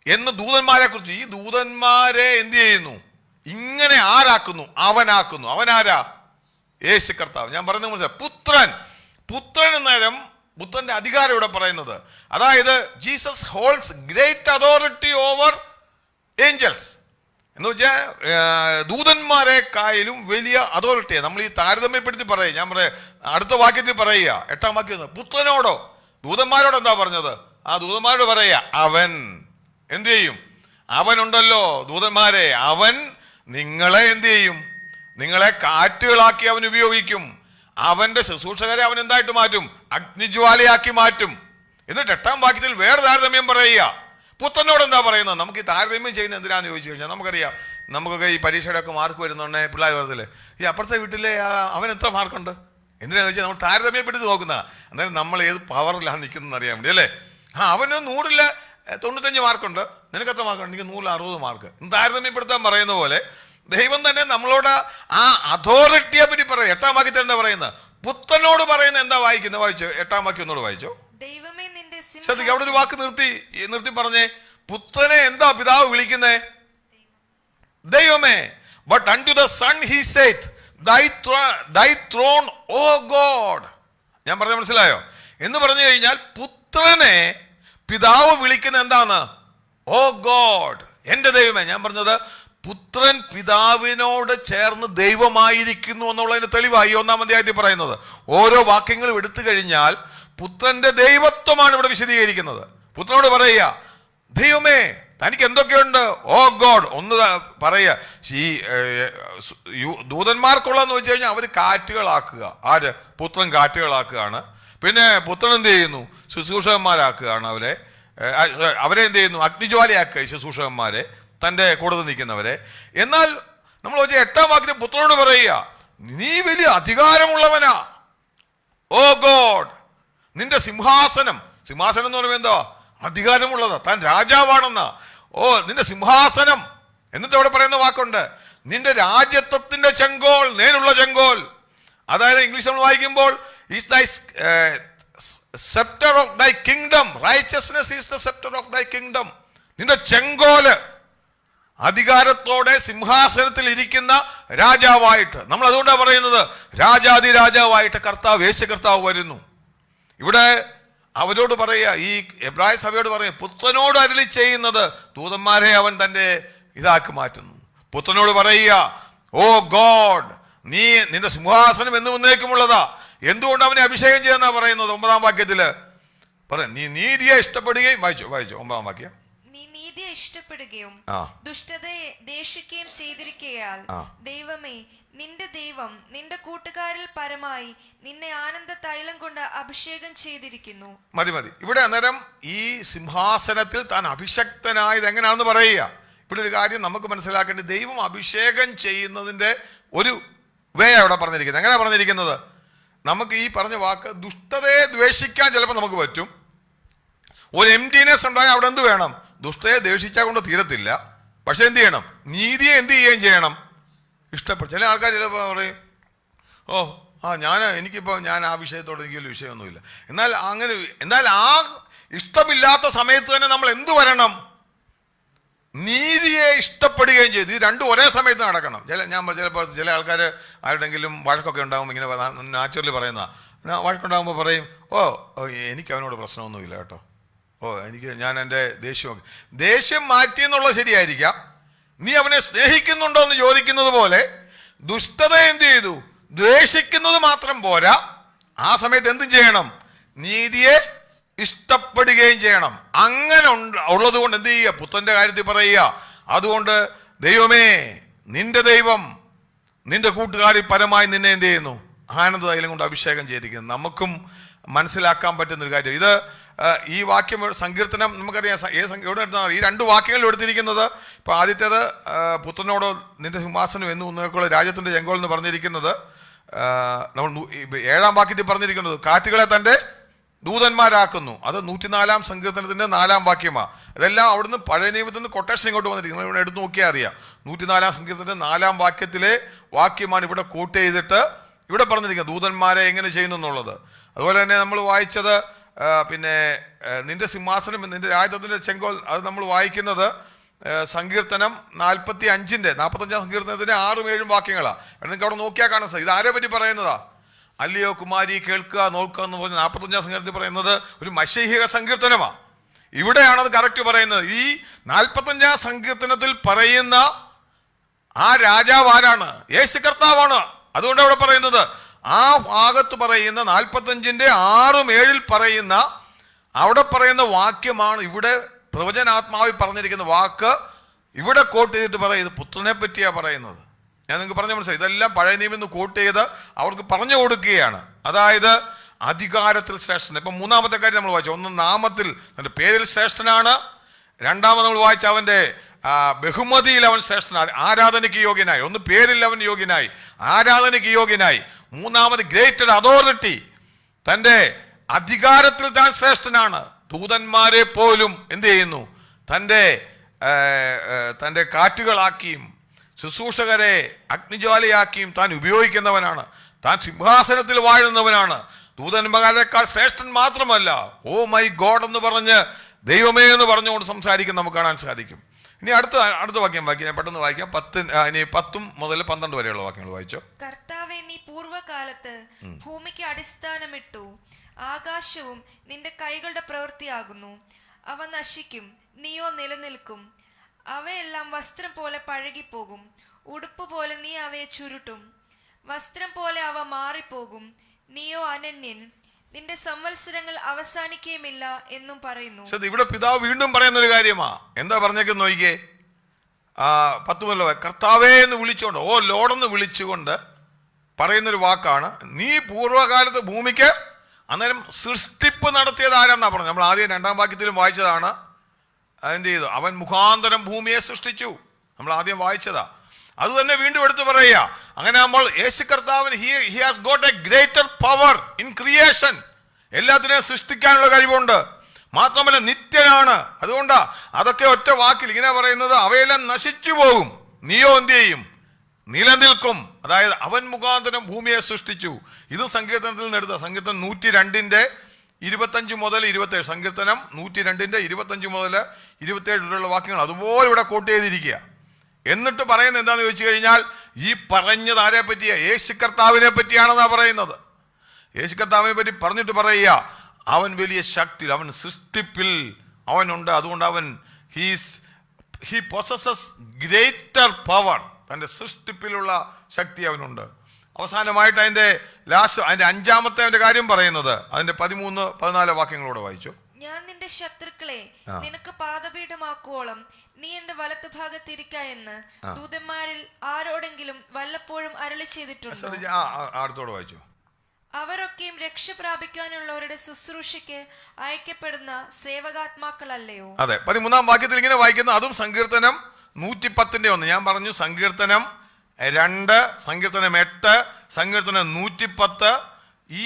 എന്ന് ദൂതന്മാരെ കുറിച്ച്. ഈ ദൂതന്മാരെ എന്ത് ചെയ്യുന്നു? ഇങ്ങനെ ആരാക്കുന്നു? അവനാക്കുന്നു. അവനാരാ? യേശു കർത്താവ്. ഞാൻ പറയുന്നത് മനസ്സിലായി. പുത്രൻ എന്നേരം പുത്രന്റെ അധികാരം ഇവിടെ പറയുന്നത്. അതായത് Jesus holds great authority over angels എന്ന് വെച്ചാൽ ദൂതന്മാരെക്കായാലും വലിയ അതോറിറ്റിയാണ്. നമ്മൾ ഈ താരതമ്യപ്പെടുത്തി പറയും. ഞാൻ പറയാം അടുത്ത വാക്യത്തിൽ പറയുക, 8-ാം വാക്യം, പുത്രനോടോ ദൂതന്മാരോട് എന്താ പറഞ്ഞത്? ആ ദൂതന്മാരോട് പറയുക അവൻ എന്ത് ചെയ്യും? അവനുണ്ടല്ലോ ദൂതന്മാരെ, അവൻ നിങ്ങളെ എന്ത് ചെയ്യും? നിങ്ങളെ കാറ്റുകളാക്കി അവൻ ഉപയോഗിക്കും. അവന്റെ ശുശ്രൂഷകരെ അവൻ എന്തായിട്ട് മാറ്റും? അഗ്നിജ്വാലയാക്കി മാറ്റും. എന്നിട്ട് 8-ാം വാക്യത്തിൽ വേറെ താരതമ്യം പറയുക. പുത്രനോട് എന്താ പറയുന്നത്? നമുക്ക് ഈ താരതമ്യം ചെയ്യുന്നത് എന്തിനാന്ന് ചോദിച്ചു കഴിഞ്ഞാൽ നമുക്കറിയാം, നമുക്കൊക്കെ ഈ പരീക്ഷയുടെ ഒക്കെ മാർക്ക് വരുന്നുണ്ടേ പിള്ളേർ പറഞ്ഞില്ലേ, ഈ അപ്പുറത്തെ വീട്ടിലെ അവൻ എത്ര മാർക്കുണ്ട്? എന്തിനാന്ന് വെച്ചാൽ നമ്മൾ താരതമ്യപ്പെടുത്തി നോക്കുന്ന, അന്നേരം നമ്മൾ ഏത് പവറിലാണ് നിൽക്കുന്നതെന്ന് അറിയാൻ വേണ്ടി അല്ലേ. അവന് 100-ൽ 95 മാർക്കുണ്ട്, നിനക്ക് എത്ര മാർക്കുണ്ട്? എനിക്ക് 160 മാർക്ക്. താരതമ്യപ്പെടുത്താൻ പറയുന്ന പോലെ ദൈവം തന്നെ നമ്മളോട് ആ അതോറിറ്റിയെ പറ്റി പറയും. 8-ാം വാക്യത്തിൽ എന്താ പറയുന്നത്? പുത്രനോട് പറയുന്നത് എന്താ വായിക്കുന്നത്? വായിച്ചോ 8-ാം വാക്യം ഒന്നോട് വായിച്ചോ. ശ്രദ്ധിക്കുക, അവിടെ ഒരു വാക്ക് നിർത്തി പറഞ്ഞേ. പുത്രനെ എന്താ പിതാവ് വിളിക്കുന്നേ? ദൈവമേ. But unto the son he saith thy throne O God. ഞാൻ പറഞ്ഞ മനസ്സിലായോ? എന്ന് പറഞ്ഞു കഴിഞ്ഞാൽ പുത്രനെ പിതാവ് വിളിക്കുന്ന എന്താണ്? ഓ ഗോഡ്, എന്റെ ദൈവമേ. ഞാൻ പറഞ്ഞത് പുത്രൻ പിതാവിനോട് ചേർന്ന് ദൈവമായിരിക്കുന്നു എന്നുള്ളതിന് തെളിവായി 1-ാം അധ്യായത്തിൽ പറയുന്നത്. ഓരോ വാക്യങ്ങളും എടുത്തു കഴിഞ്ഞാൽ പുത്രന്റെ ദൈവത്വമാണ് ഇവിടെ വിശദീകരിക്കുന്നത്. പുത്രനോട് പറയുക, ദൈവമേ തനിക്ക് എന്തൊക്കെയുണ്ട്? ഓ ഗോഡ്. ഒന്ന് പറയുക, ഈ ദൂതന്മാർക്കുള്ളതെന്ന് വെച്ച് കഴിഞ്ഞാൽ അവർ കാറ്റുകളാക്കുക. ആര്? പുത്രൻ കാറ്റുകളാക്കുകയാണ്. പിന്നെ പുത്രൻ എന്ത് ചെയ്യുന്നു? ശുശ്രൂഷകന്മാരാക്കുകയാണ് അവരെ എന്ത് ചെയ്യുന്നു? അഗ്നിജ്വാലയാക്കുക ശുശ്രൂഷകന്മാരെ, തൻ്റെ കൂടെ നിൽക്കുന്നവരെ. എന്നാൽ നമ്മൾ 8-ാം വാക്യത്തിൽ പുത്രനോട് പറയുക, നീ വലിയ അധികാരമുള്ളവനാ. ഓ ഗോഡ്, നിന്റെ സിംഹാസനം എന്ന് പറയുമ്പോൾ എന്താ? അധികാരമുള്ളതാ, താൻ രാജാവാണെന്നാ. ഓ നിന്റെ സിംഹാസനം. എന്നിട്ട് അവിടെ പറയുന്ന വാക്കുണ്ട്, നിന്റെ രാജ്യത്വത്തിന്റെ ചെങ്കോൽ, നേരുള്ള ചെങ്കോൽ. അതായത് ഇംഗ്ലീഷ് നമ്മൾ വായിക്കുമ്പോൾ ഈസ് ദൈ scepter of thy kingdom, righteousness is the scepter of thy kingdom. നിന്റെ ചെങ്കോല്, അധികാരത്തോടെ സിംഹാസനത്തിൽ ഇരിക്കുന്ന രാജാവായിട്ട്. നമ്മൾ അതുകൊണ്ടാണ് പറയുന്നത് രാജാതി രാജാവായിട്ട് കർത്താവ് യേശു കർത്താവ് വരുന്നു. ഇവിടെ അവരോട് പറയുക, ഈ എബ്രായ സഭയോട് പറയുക, പുത്രനോട് അരുളി ചെയ്യുന്നത് ദൂതന്മാരെ അവൻ തൻ്റെ ഇതാക്കി മാറ്റുന്നു. പുത്രനോട് പറയുക, ഓ ഗോഡ്, നിന്റെ സിംഹാസനം എന്നും എന്നേക്കുമുള്ളതാ. എന്തുകൊണ്ട് അവനെ അഭിഷേകം ചെയ്യുന്ന പറയുന്നത്? 9-ാം വാക്യത്തില് പറയാം, നീ നീതിയെ ഇഷ്ടപ്പെടുകയും, വായിച്ചു 9-ാം വാക്യം, നീ നീതിയെ ഇഷ്ടപ്പെടുകയും ദുഷ്ടതയെ ദേഷിക്കുകയും ചെയ്തിരിക്കയാൽ ദൈവമേ നിന്റെ ദൈവം നിന്റെ കൂട്ടുകാരിൽ പരമായി നിന്നെ ആനന്ദ തൈലം കൊണ്ട് അഭിഷേകം ചെയ്തിരിക്കുന്നു. മതി. ഇവിടെ അന്നേരം ഈ സിംഹാസനത്തിൽ താൻ അഭിഷക്തനായത് എങ്ങനെയാണെന്ന് പറയുക. ഇവിടെ ഒരു കാര്യം നമുക്ക് മനസ്സിലാക്കേണ്ടത്, ദൈവം അഭിഷേകം ചെയ്യുന്നതിന്റെ ഒരു വേ അവിടെ പറഞ്ഞിരിക്കുന്നത്. എങ്ങനെയാ പറഞ്ഞിരിക്കുന്നത്? നമുക്ക് ഈ പറഞ്ഞ വാക്ക്, ദുഷ്ടതയെ ദ്വേഷിക്കാൻ ചിലപ്പോൾ നമുക്ക് പറ്റും. ഒരു എംപ്റ്റിനെസ് ഉണ്ടായാൽ അവിടെ എന്ത് വേണം? ദുഷ്ടയെ ദേഷിച്ചാൽ കൊണ്ട് തീരത്തില്ല. പക്ഷെ എന്ത് ചെയ്യണം? നീതിയെ എന്ത് ചെയ്യുകയും ചെയ്യണം? ഇഷ്ടപ്പെടും. ചില ആൾക്കാർ ചിലപ്പോൾ പറയും, എനിക്കിപ്പോൾ ഞാൻ ആ വിഷയത്തോട് എനിക്ക് വലിയ വിഷയമൊന്നുമില്ല. എന്നാൽ ആ ഇഷ്ടമില്ലാത്ത സമയത്ത് തന്നെ നമ്മൾ എന്തു വരണം? നീതിയെ ഇഷ്ടപ്പെടുകയും ചെയ്ത്. ഇത് രണ്ടും ഒരേ സമയത്ത് നടക്കണം. ചിലപ്പോൾ ചില ആൾക്കാർ ആരുടെങ്കിലും വഴക്കൊക്കെ ഉണ്ടാകുമ്പോൾ ഇങ്ങനെ നാച്ചുറലി പറയുന്ന വഴക്കുണ്ടാകുമ്പോൾ പറയും, എനിക്ക് അവനോട് പ്രശ്നമൊന്നുമില്ല കേട്ടോ, ഞാൻ എൻ്റെ ദേഷ്യം മാറ്റിയെന്നുള്ള ശരിയായിരിക്കാം. നീ അവനെ സ്നേഹിക്കുന്നുണ്ടോ എന്ന് ചോദിക്കുന്നത് പോലെ ദുഷ്ടത എന്ത് ചെയ്തു? ദ്വേഷിക്കുന്നത് മാത്രം പോരാ, ആ സമയത്ത് എന്തും ചെയ്യണം? നീതിയെ ഇഷ്ടപ്പെടുകയും ചെയ്യണം. അങ്ങനെ ഉള്ളത് കൊണ്ട് എന്ത് ചെയ്യുക? പുത്രന്റെ കാര്യത്തിൽ പറയുക, അതുകൊണ്ട് ദൈവമേ, നിന്റെ ദൈവം നിന്റെ കൂട്ടുകാരിൽ പരമായി നിന്നെ എന്ത് ചെയ്യുന്നു? ആനന്ദ തൈലം കൊണ്ട് അഭിഷേകം ചെയ്തിരിക്കുന്നു. നമുക്കും മനസ്സിലാക്കാൻ പറ്റുന്നൊരു കാര്യം ഇത്. ഈ വാക്യം സങ്കീർത്തനം നമുക്കറിയാം. എവിടെ എടുത്താൽ ഈ 2 വാക്യങ്ങൾ എടുത്തിരിക്കുന്നത്. ഇപ്പൊ ആദ്യത്തേത് പുത്രനോടോ നിന്റെ സിംഹാസനം എന്ന് നിനക്കുള്ള രാജ്യത്തിന്റെ ചെങ്കോൽ എന്ന് പറഞ്ഞിരിക്കുന്നത്. നമ്മൾ 7-ാം വാക്യത്തിൽ പറഞ്ഞിരിക്കുന്നത് കാറ്റുകളെ തന്റെ ദൂതന്മാരാക്കുന്നു. അത് 104-ാം സങ്കീർത്തനത്തിന്റെ 4-ാം വാക്യമാണ്. ഇതെല്ലാം അവിടുന്ന് പഴയ നിയമത്തിൽ നിന്ന് കൊട്ടേഷൻ ഇങ്ങോട്ട് വന്നിരിക്കുന്നത്. ഇവിടെ എടുത്ത് നോക്കിയാൽ അറിയാം. 104-ാം സങ്കീർത്തനത്തിന്റെ 4-ാം വാക്യത്തിലെ വാക്യമാണ് ഇവിടെ കോട്ട് ചെയ്തിട്ട് ഇവിടെ പറഞ്ഞിരിക്കുന്നത് ദൂതന്മാരെ എങ്ങനെ ചെയ്യുന്നു എന്നുള്ളത്. അതുപോലെ തന്നെ നമ്മൾ വായിച്ചത് പിന്നെ നിന്റെ സിംഹാസനം നിന്റെ രാജ്യത്തിന്റെ ചെങ്കോൽ, അത് നമ്മൾ വായിക്കുന്നത് സങ്കീർത്തനം 45-ാം സങ്കീർത്തനത്തിന്റെ 6-7 വാക്യങ്ങളാണ്. നിങ്ങൾക്ക് അവിടെ നോക്കിയാൽ കാണാൻ സാധിക്കും. ഇത് ആരെ പറ്റി പറയുന്നതാ? അല്ലയോ കുമാരി കേൾക്കുക നോക്കുക എന്ന് പറഞ്ഞ് 45-ാം സങ്കീർത്തനത്തിൽ പറയുന്നത് ഒരു മശീഹിക സങ്കീർത്തനമാണ്. ഇവിടെയാണത് കറക്റ്റ് പറയുന്നത്. ഈ 45-ാം സങ്കീർത്തനത്തിൽ പറയുന്ന ആ രാജാവ് ആരാണ്? യേശു കർത്താവാണ്. അതുകൊണ്ട് അവിടെ പറയുന്നത് ആ ഭാഗത്ത് പറയുന്ന 45-ന്റെ 6-7 പറയുന്ന അവിടെ പറയുന്ന വാക്യമാണ് ഇവിടെ പ്രവചനാത്മാവിൽ പറഞ്ഞിരിക്കുന്ന വാക്ക്. ഇവിടെ കോട്ട് ചെയ്തിട്ട് പറയുന്നത് പുത്രനെ പറ്റിയാ പറയുന്നത്. ഞാൻ നിങ്ങൾക്ക് പറഞ്ഞു മനസ്സിലായി. ഇതെല്ലാം പഴയ നിയമത്തിൽ നിന്ന് കോട്ട് ചെയ്ത് അവർക്ക് പറഞ്ഞു കൊടുക്കുകയാണ്. അതായത് അധികാരത്തിൽ ശ്രേഷ്ഠൻ. ഇപ്പം 3-ാമത്തെ കാര്യം നമ്മൾ വായിച്ചു. ഒന്ന്, നാമത്തിൽ അവൻ്റെ പേരിൽ ശ്രേഷ്ഠനാണ്. 2-ാമത് നമ്മൾ വായിച്ച അവൻ്റെ ബഹുമതിയിൽ അവൻ ശ്രേഷ്ഠനായി, ആരാധനയ്ക്ക് യോഗ്യനായി. ഒന്ന്, പേരിൽ അവൻ യോഗ്യനായി, ആരാധനയ്ക്ക് യോഗ്യനായി. 3-ാമത് ഗ്രേറ്റർ അതോറിറ്റി, തൻ്റെ അധികാരത്തിൽ താൻ ശ്രേഷ്ഠനാണ്. ദൂതന്മാരെ പോലും എന്ത് ചെയ്യുന്നു? തൻ്റെ കാറ്റുകളാക്കിയും ശുശ്രൂഷകരെ അഗ്നിജ്വാലയാക്കിയും താൻ ഉപയോഗിക്കുന്നവനാണ്. താൻ സിംഹാസനത്തിൽ വാഴുന്നവനാണ്. ദൂതന്മാരെക്കാൾ ശ്രേഷ്ഠൻ മാത്രമല്ല, ഓ മൈ ഗോഡ് എന്ന് പറഞ്ഞ് ദൈവമേ എന്ന് പറഞ്ഞുകൊണ്ട് സംസാരിക്കുന്ന നമുക്ക് കാണാൻ സാധിക്കും. ഇനി അടുത്ത വാക്യം വായിക്കാം, പെട്ടെന്ന് വായിക്കാം. 10 മുതൽ 12 വരെയുള്ള വാക്യങ്ങൾ വായിച്ചോ. കർത്താവേ, നീ പൂർവ്വകാലത്ത് ഭൂമിക്ക് അടിസ്ഥാനമിട്ടു, ആകാശവും നിന്റെ കൈകളുടെ പ്രവൃത്തിയാകുന്നു. അവ നശിക്കും, നീയോ നിലനിൽക്കും. അവയെല്ലാം വസ്ത്രം പോലെ പഴകിപ്പോകും, ഉടുപ്പ് പോലെ നീ അവയെ ചുരുട്ടും. വസ്ത്രം പോലെ അവ മാറിപ്പോകും, നീയോ അനന്യൻ. നിന്റെ സംവത്സരങ്ങൾ അവസാനിക്കുകയുമില്ല എന്നും പറയുന്നു. ഇവിടെ പിതാവ് വീണ്ടും പറയുന്ന ഒരു കാര്യമാ. എന്താ പറഞ്ഞേക്കെന്ന് നോക്കിക്കേ. 10 മുതൽ കർത്താവേ എന്ന് വിളിച്ചുകൊണ്ട്, ഓ ലോഡെന്ന് വിളിച്ചുകൊണ്ട് പറയുന്നൊരു വാക്കാണ്. നീ പൂർവ്വകാലത്ത് ഭൂമിക്ക് അന്നേരം സൃഷ്ടിപ്പ് നടത്തിയത് ആരാന്നാ പറഞ്ഞത്. നമ്മൾ ആദ്യം 2-ാം വാക്യത്തിലും വായിച്ചതാണ്. അതെന്ത് ചെയ്തു? അവൻ മുഖാന്തരം ഭൂമിയെ സൃഷ്ടിച്ചു. നമ്മൾ ആദ്യം വായിച്ചതാ. അത് തന്നെ വീണ്ടും എടുത്ത് പറയുക. അങ്ങനെ നമ്മൾ യേശു കർത്താവിന് he has got A greater power in creation. എല്ലാത്തിനെയും സൃഷ്ടിക്കാനുള്ള കഴിവുണ്ട്. മാത്രമല്ല നിത്യനാണ്. അതുകൊണ്ടാ അതൊക്കെ ഒറ്റ വാക്കിൽ ഇങ്ങനെ പറയുന്നത്. അവയെല്ലാം നശിച്ചു പോകും, നീയോ എന്ത് ചെയ്യും? നിലനിൽക്കും. അതായത് അവൻ മുഖാന്തരം ഭൂമിയെ സൃഷ്ടിച്ചു. ഇത് സങ്കീർത്തനത്തിൽ നിന്ന് എടുത്ത സങ്കീർത്തനം 102-ന്റെ 25 മുതൽ 27. സങ്കീർത്തനം 102-ന്റെ 25 മുതൽ 27 വരെയുള്ള വാക്യങ്ങൾ അതുപോലെ ഇവിടെ കോട്ട് ചെയ്തിരിക്കുക. എന്നിട്ട് പറയുന്നത് എന്താണെന്ന് ചോദിച്ചു കഴിഞ്ഞാൽ, ഈ പറഞ്ഞത് ആരെ പറ്റിയാ? യേശു കർത്താവിനെ പറ്റിയാണെന്നാ പറയുന്നത്. യേശു കർത്താവിനെ പറ്റി പറഞ്ഞിട്ട് പറയുക, അവൻ വലിയ ശക്തി, അവൻ സൃഷ്ടിപ്പിൽ അവനുണ്ട്. അതുകൊണ്ട് അവൻ ഹി പൊസസസ് ഗ്രേറ്റർ പവർ. തൻ്റെ സൃഷ്ടിപ്പിലുള്ള ശക്തി അവനുണ്ട്. അവസാനമായിട്ട് അതിൻ്റെ 5-ാമത്തെ അവൻ്റെ കാര്യം പറയുന്നത് അതിൻ്റെ 13-14 വാക്യങ്ങളോടെ വായിച്ചു. ഞാൻ നിന്റെ ശത്രുക്കളെ നിനക്ക് പാദപീഠമാക്കുവോളം നീ എന്റെ വലത്ത് ഭാഗത്തിരിക്ക എന്ന് ദൂതന്മാരിൽ ആരോടെങ്കിലും വല്ലപ്പോഴും അരുളി ചെയ്തിട്ടുണ്ട്. അടുത്തോടെ വായിച്ചു. അവരൊക്കെയും രക്ഷ പ്രാപിക്കാനുള്ളവരുടെ ശുശ്രൂഷയ്ക്ക് അയക്കപ്പെടുന്ന സേവകാത്മാക്കളല്ലയോ? അതെ, 13-ാം വാക്യത്തിൽ ഇങ്ങനെ വായിക്കുന്ന, അതും സങ്കീർത്തനം 110-ന്റെ 1. ഞാൻ പറഞ്ഞു സങ്കീർത്തനം 2, സങ്കീർത്തനം 8, സങ്കീർത്തനം 110.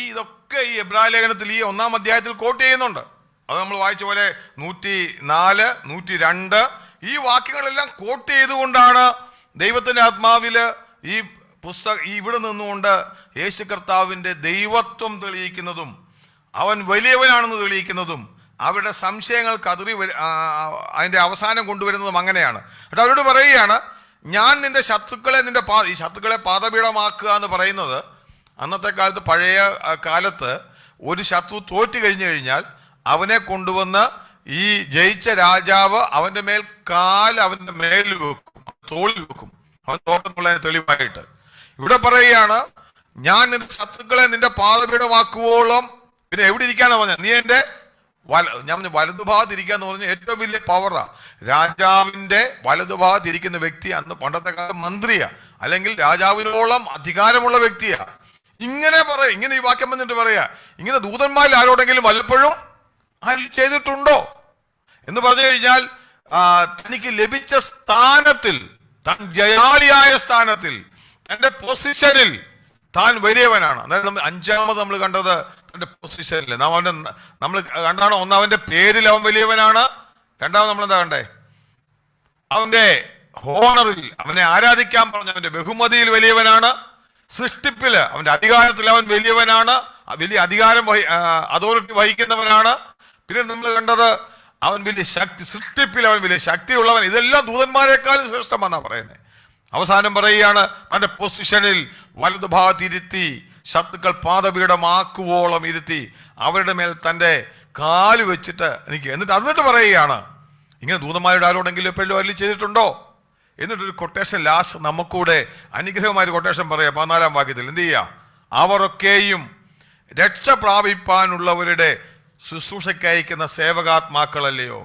ഇതൊക്കെ ഈ എബ്രായ ലേഖനത്തിൽ ഈ 1-ാം അധ്യായത്തിൽ കോട്ട് ചെയ്യുന്നുണ്ട്. അത് നമ്മൾ വായിച്ച പോലെ 104, 102 ഈ വാക്യങ്ങളെല്ലാം കോട്ട് ചെയ്തുകൊണ്ടാണ് ദൈവത്തിൻ്റെ ആത്മാവില് ഈ ഇവിടെ നിന്നുകൊണ്ട് യേശു കർത്താവിൻ്റെ ദൈവത്വം തെളിയിക്കുന്നതും അവൻ വലിയവനാണെന്ന് തെളിയിക്കുന്നതും അവരുടെ സംശയങ്ങൾ അതിൻ്റെ അവസാനം കൊണ്ടുവരുന്നതും അങ്ങനെയാണ്. എന്നിട്ട് അവരോട് പറയുകയാണ്, ഞാൻ നിന്റെ ശത്രുക്കളെ ഈ ശത്രുക്കളെ പാദപീഠമാക്കുക എന്ന് പറയുന്നത് അന്നത്തെ കാലത്ത്, പഴയ കാലത്ത് ഒരു ശത്രു തോറ്റു കഴിഞ്ഞു കഴിഞ്ഞാൽ അവനെ കൊണ്ടുവന്ന് ഈ ജയിച്ച രാജാവ് അവൻ്റെ മേൽ അവൻ്റെ മേലിൽ വെക്കും, തോളിൽ വെക്കും, അവൻ തോട്ടെന്നുള്ളതിന് തെളിവായിട്ട്. ഇവിടെ പറയുകയാണ്, ഞാൻ നിന്റെ ശത്രുക്കളെ നിന്റെ പാദപീഠമാക്കുവോളം. പിന്നെ എവിടെ ഇരിക്കാനാ പറഞ്ഞത്? നീ എൻ്റെ ഞാൻ വലതുഭാഗത്ത് ഇരിക്കാന്ന് പറഞ്ഞ ഏറ്റവും വലിയ പവറാ. രാജാവിന്റെ വലതുഭാഗത്ത് ഇരിക്കുന്ന വ്യക്തി അന്ന് പണ്ടത്തെ കാലം മന്ത്രിയാ, അല്ലെങ്കിൽ രാജാവിനോളം അധികാരമുള്ള വ്യക്തിയാ. ഇങ്ങനെ ഈ വാക്യം വന്നിട്ട് പറയാ, ഇങ്ങനെ ദൂതന്മാരിൽ ആരോടെങ്കിലും വല്ലപ്പോഴും ചെയ്തിട്ടുണ്ടോ എന്ന് പറഞ്ഞു കഴിഞ്ഞാൽ തനിക്ക് ലഭിച്ച സ്ഥാനത്തിൽ, താൻ ജയാളിയായ സ്ഥാനത്തിൽ, തന്റെ പൊസിഷനിൽ താൻ വലിയവനാണ്. അതായത് അഞ്ചാമത് നമ്മൾ കണ്ടത് തന്റെ പൊസിഷനിൽ നമ്മൾ കണ്ടാണ്. ഒന്ന്, അവന്റെ പേരിൽ അവൻ വലിയവനാണ്. രണ്ടാമത് നമ്മൾ എന്താ കണ്ടേ? അവന്റെ ഹോണറിൽ, അവനെ ആരാധിക്കാൻ പറഞ്ഞ അവന്റെ ബഹുമതിയിൽ വലിയവനാണ്. സൃഷ്ടിപ്പില് അവന്റെ അധികാരത്തിൽ അവൻ വലിയവനാണ്, വലിയ അധികാരം അതോറിറ്റി വഹിക്കുന്നവനാണ്. പിന്നെ നമ്മൾ കണ്ടത് അവൻ വലിയ ശക്തി, സൃഷ്ടിപ്പിൽ അവൻ വലിയ ശക്തിയുള്ളവൻ. ഇതെല്ലാം ദൂതന്മാരെക്കാളും ശ്രേഷ്ഠമെന്നാ പറയുന്നത്. അവസാനം പറയുകയാണ്, തന്റെ പൊസിഷനിൽ വലതുഭാഗത്ത് ഇരുത്തി ശത്രുക്കൾ പാദപീഠമാക്കുവോളം ഇരുത്തി അവരുടെ മേൽ തൻ്റെ കാല് വെച്ചിട്ട് എന്നിട്ട് പറയുകയാണ്, ഇങ്ങനെ ദൂതന്മാരുടെ ആരോടെങ്കിലും എപ്പോഴും അല്ലി ചെയ്തിട്ടുണ്ടോ? എന്നിട്ടൊരു കൊട്ടേഷൻ ലാസ്റ്റ് നമുക്കൂടെ അനുഗ്രഹമായ ഒരു കൊട്ടേഷൻ പറയാം 14-ാം വാക്യത്തിൽ. എന്ത് ചെയ്യാ? അവരൊക്കെയും രക്ഷ പ്രാപിപ്പാനുള്ളവരുടെ ശുശ്രൂഷയ്ക്ക് അയക്കുന്ന സേവകാത്മാക്കളല്ലയോ.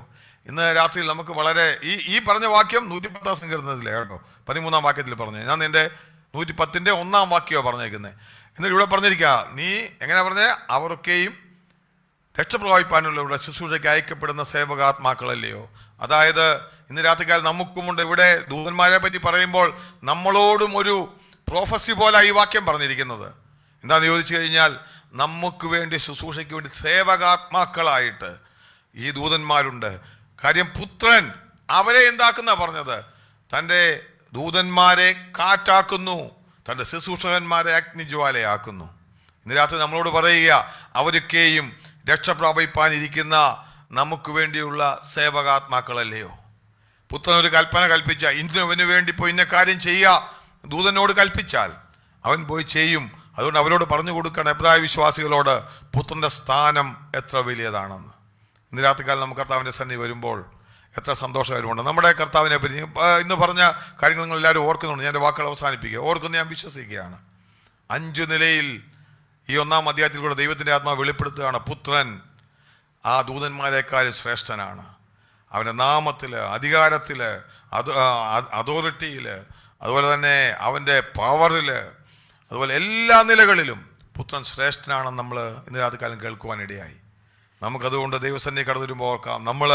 ഇന്ന് രാത്രിയിൽ നമുക്ക് വളരെ ഈ പറഞ്ഞ വാക്യം 110-ാം സങ്കീർത്തനത്തിലെ കേട്ടോ, 13-ാം വാക്യത്തിൽ പറഞ്ഞു. ഞാൻ നിന്റെ 110-ന്റെ 1-ാം വാക്യമാണ് പറഞ്ഞേക്കുന്നത്. എന്നിട്ട് ഇവിടെ പറഞ്ഞിരിക്കുക, നീ എങ്ങനെ പറഞ്ഞേ? അവരൊക്കെയും രക്ഷപ്രാപിപ്പാനുള്ളവരുടെ ശുശ്രൂഷയ്ക്ക് അയക്കപ്പെടുന്ന സേവകാത്മാക്കളല്ലയോ. അതായത് ഇന്ന് രാത്രിക്കാലം നമുക്കുമുണ്ട്. ഇവിടെ ദൂതന്മാരെ പറ്റി പറയുമ്പോൾ നമ്മളോടും ഒരു പ്രോഫസി പോലെ ഈ വാക്യം പറഞ്ഞിരിക്കുന്നത്. എന്താണെന്ന് ചോദിച്ചു കഴിഞ്ഞാൽ, നമുക്ക് വേണ്ടി ശുശ്രൂഷയ്ക്ക് വേണ്ടി സേവകാത്മാക്കളായിട്ട് ഈ ദൂതന്മാരുണ്ട്. കാര്യം പുത്രൻ അവരെ എന്താക്കുന്ന പറഞ്ഞത്? തൻ്റെ ദൂതന്മാരെ കാറ്റാക്കുന്നു, തൻ്റെ ശുശ്രൂഷകന്മാരെ അഗ്നിജ്വാലയാക്കുന്നു. ഇന്ന് രാത്രി നമ്മളോട് പറയുക, അവരൊക്കെയും രക്ഷപ്രാപിപ്പാനിരിക്കുന്ന നമുക്ക് വേണ്ടിയുള്ള സേവകാത്മാക്കളല്ലയോ. പുത്രൻ ഒരു കൽപ്പന കൽപ്പിച്ച, ഇന്നവന് വേണ്ടി പോയി ഇന്ന കാര്യം ചെയ്യുക, ദൂതനോട് കൽപ്പിച്ചാൽ അവൻ പോയി ചെയ്യും. അതുകൊണ്ട് അവരോട് പറഞ്ഞു കൊടുക്കണം, എബ്രായ വിശ്വാസികളോട്, പുത്രൻ്റെ സ്ഥാനം എത്ര വലിയതാണെന്ന്. ഇന്ന് രാത്രിക്കാലം നമുക്ക് കർത്താവിൻ്റെ സന്നിധി വരുമ്പോൾ എത്ര സന്തോഷകരമുണ്ട്. നമ്മുടെ കർത്താവിനെ പറ്റി ഇന്ന് പറഞ്ഞ കാര്യങ്ങൾ നിങ്ങൾ എല്ലാവരും ഓർക്കുന്നുണ്ട്. ഞാൻ എൻ്റെ വാക്കുകൾ അവസാനിപ്പിക്കുക. ഓർക്കുന്നു, ഞാൻ വിശ്വസിക്കുകയാണ്. 5 നിലയിൽ ഈ 1-ാം അധ്യായത്തിൽ കൂടെ ദൈവത്തിൻ്റെ ആത്മാവ് വെളിപ്പെടുത്തുകയാണ്, പുത്രൻ ആ ദൂതന്മാരെക്കാളും ശ്രേഷ്ഠനാണ്. അവൻ്റെ നാമത്തിൽ, അധികാരത്തിൽ, അതോറിറ്റിയിൽ, അതുപോലെ തന്നെ അവൻ്റെ പവറിൽ, അതുപോലെ എല്ലാ നിലകളിലും പുത്രൻ ശ്രേഷ്ഠനാണെന്ന് നമ്മൾ ഇന്ന് രാത്രികാലം കേൾക്കുവാനിടയായി. നമുക്കതുകൊണ്ട് ദൈവസന്നിധി കടന്നു വരുമ്പോൾ ഓർക്കാം, നമ്മൾ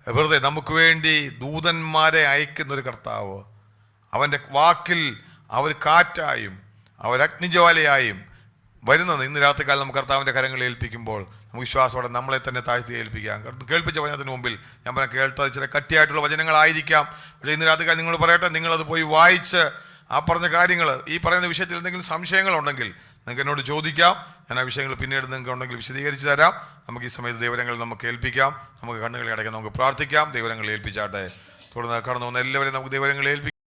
വെറുതെ നമുക്ക് വേണ്ടി ദൂതന്മാരെ അയക്കുന്നൊരു കർത്താവ്, അവൻ്റെ വാക്കിൽ അവർ കാറ്റായും അവർ അഗ്നിജ്വാലയായും വരുന്നത് ഇന്ന് രാത്രികാലം നമുക്ക് കർത്താവിൻ്റെ കരങ്ങളിൽ ഏൽപ്പിക്കുമ്പോൾ നമുക്ക് വിശ്വാസത്തോടെ നമ്മളെ തന്നെ താഴ്ത്തി ഏൽപ്പിക്കാം. കേൾപ്പിച്ച വചനത്തിന് മുമ്പിൽ ഞാൻ പറയാൻ കേട്ടത് ചില കട്ടിയായിട്ടുള്ള വചനങ്ങളായിരിക്കാം. പക്ഷേ ഇന്ന് രാത്രികാലം നിങ്ങൾ പറയട്ടെ, നിങ്ങളത് പോയി വായിച്ച് ആ പറഞ്ഞ കാര്യങ്ങൾ, ഈ പറയുന്ന വിഷയത്തിൽ എന്തെങ്കിലും സംശയങ്ങളുണ്ടെങ്കിൽ നിങ്ങൾക്ക് എന്നോട് ചോദിക്കാം. ഞാൻ ആ വിഷയങ്ങൾ പിന്നീട് നിങ്ങൾക്ക് ഉണ്ടെങ്കിൽ വിശദീകരിച്ച് തരാം. നമുക്ക് ഈ സമയത്ത് ദൈവരങ്ങൾ നമുക്ക് ഏൽപ്പിക്കാം. നമുക്ക് കണ്ണുകളെ അടയ്ക്കാൻ നമുക്ക് പ്രാർത്ഥിക്കാം. ദൈവരങ്ങൾ ഏൽപ്പിച്ചാട്ടെ. തുടർന്ന് കടന്നു വന്ന എല്ലാവരെയും നമുക്ക് ദൈവരങ്ങൾ ഏൽപ്പിക്കാം.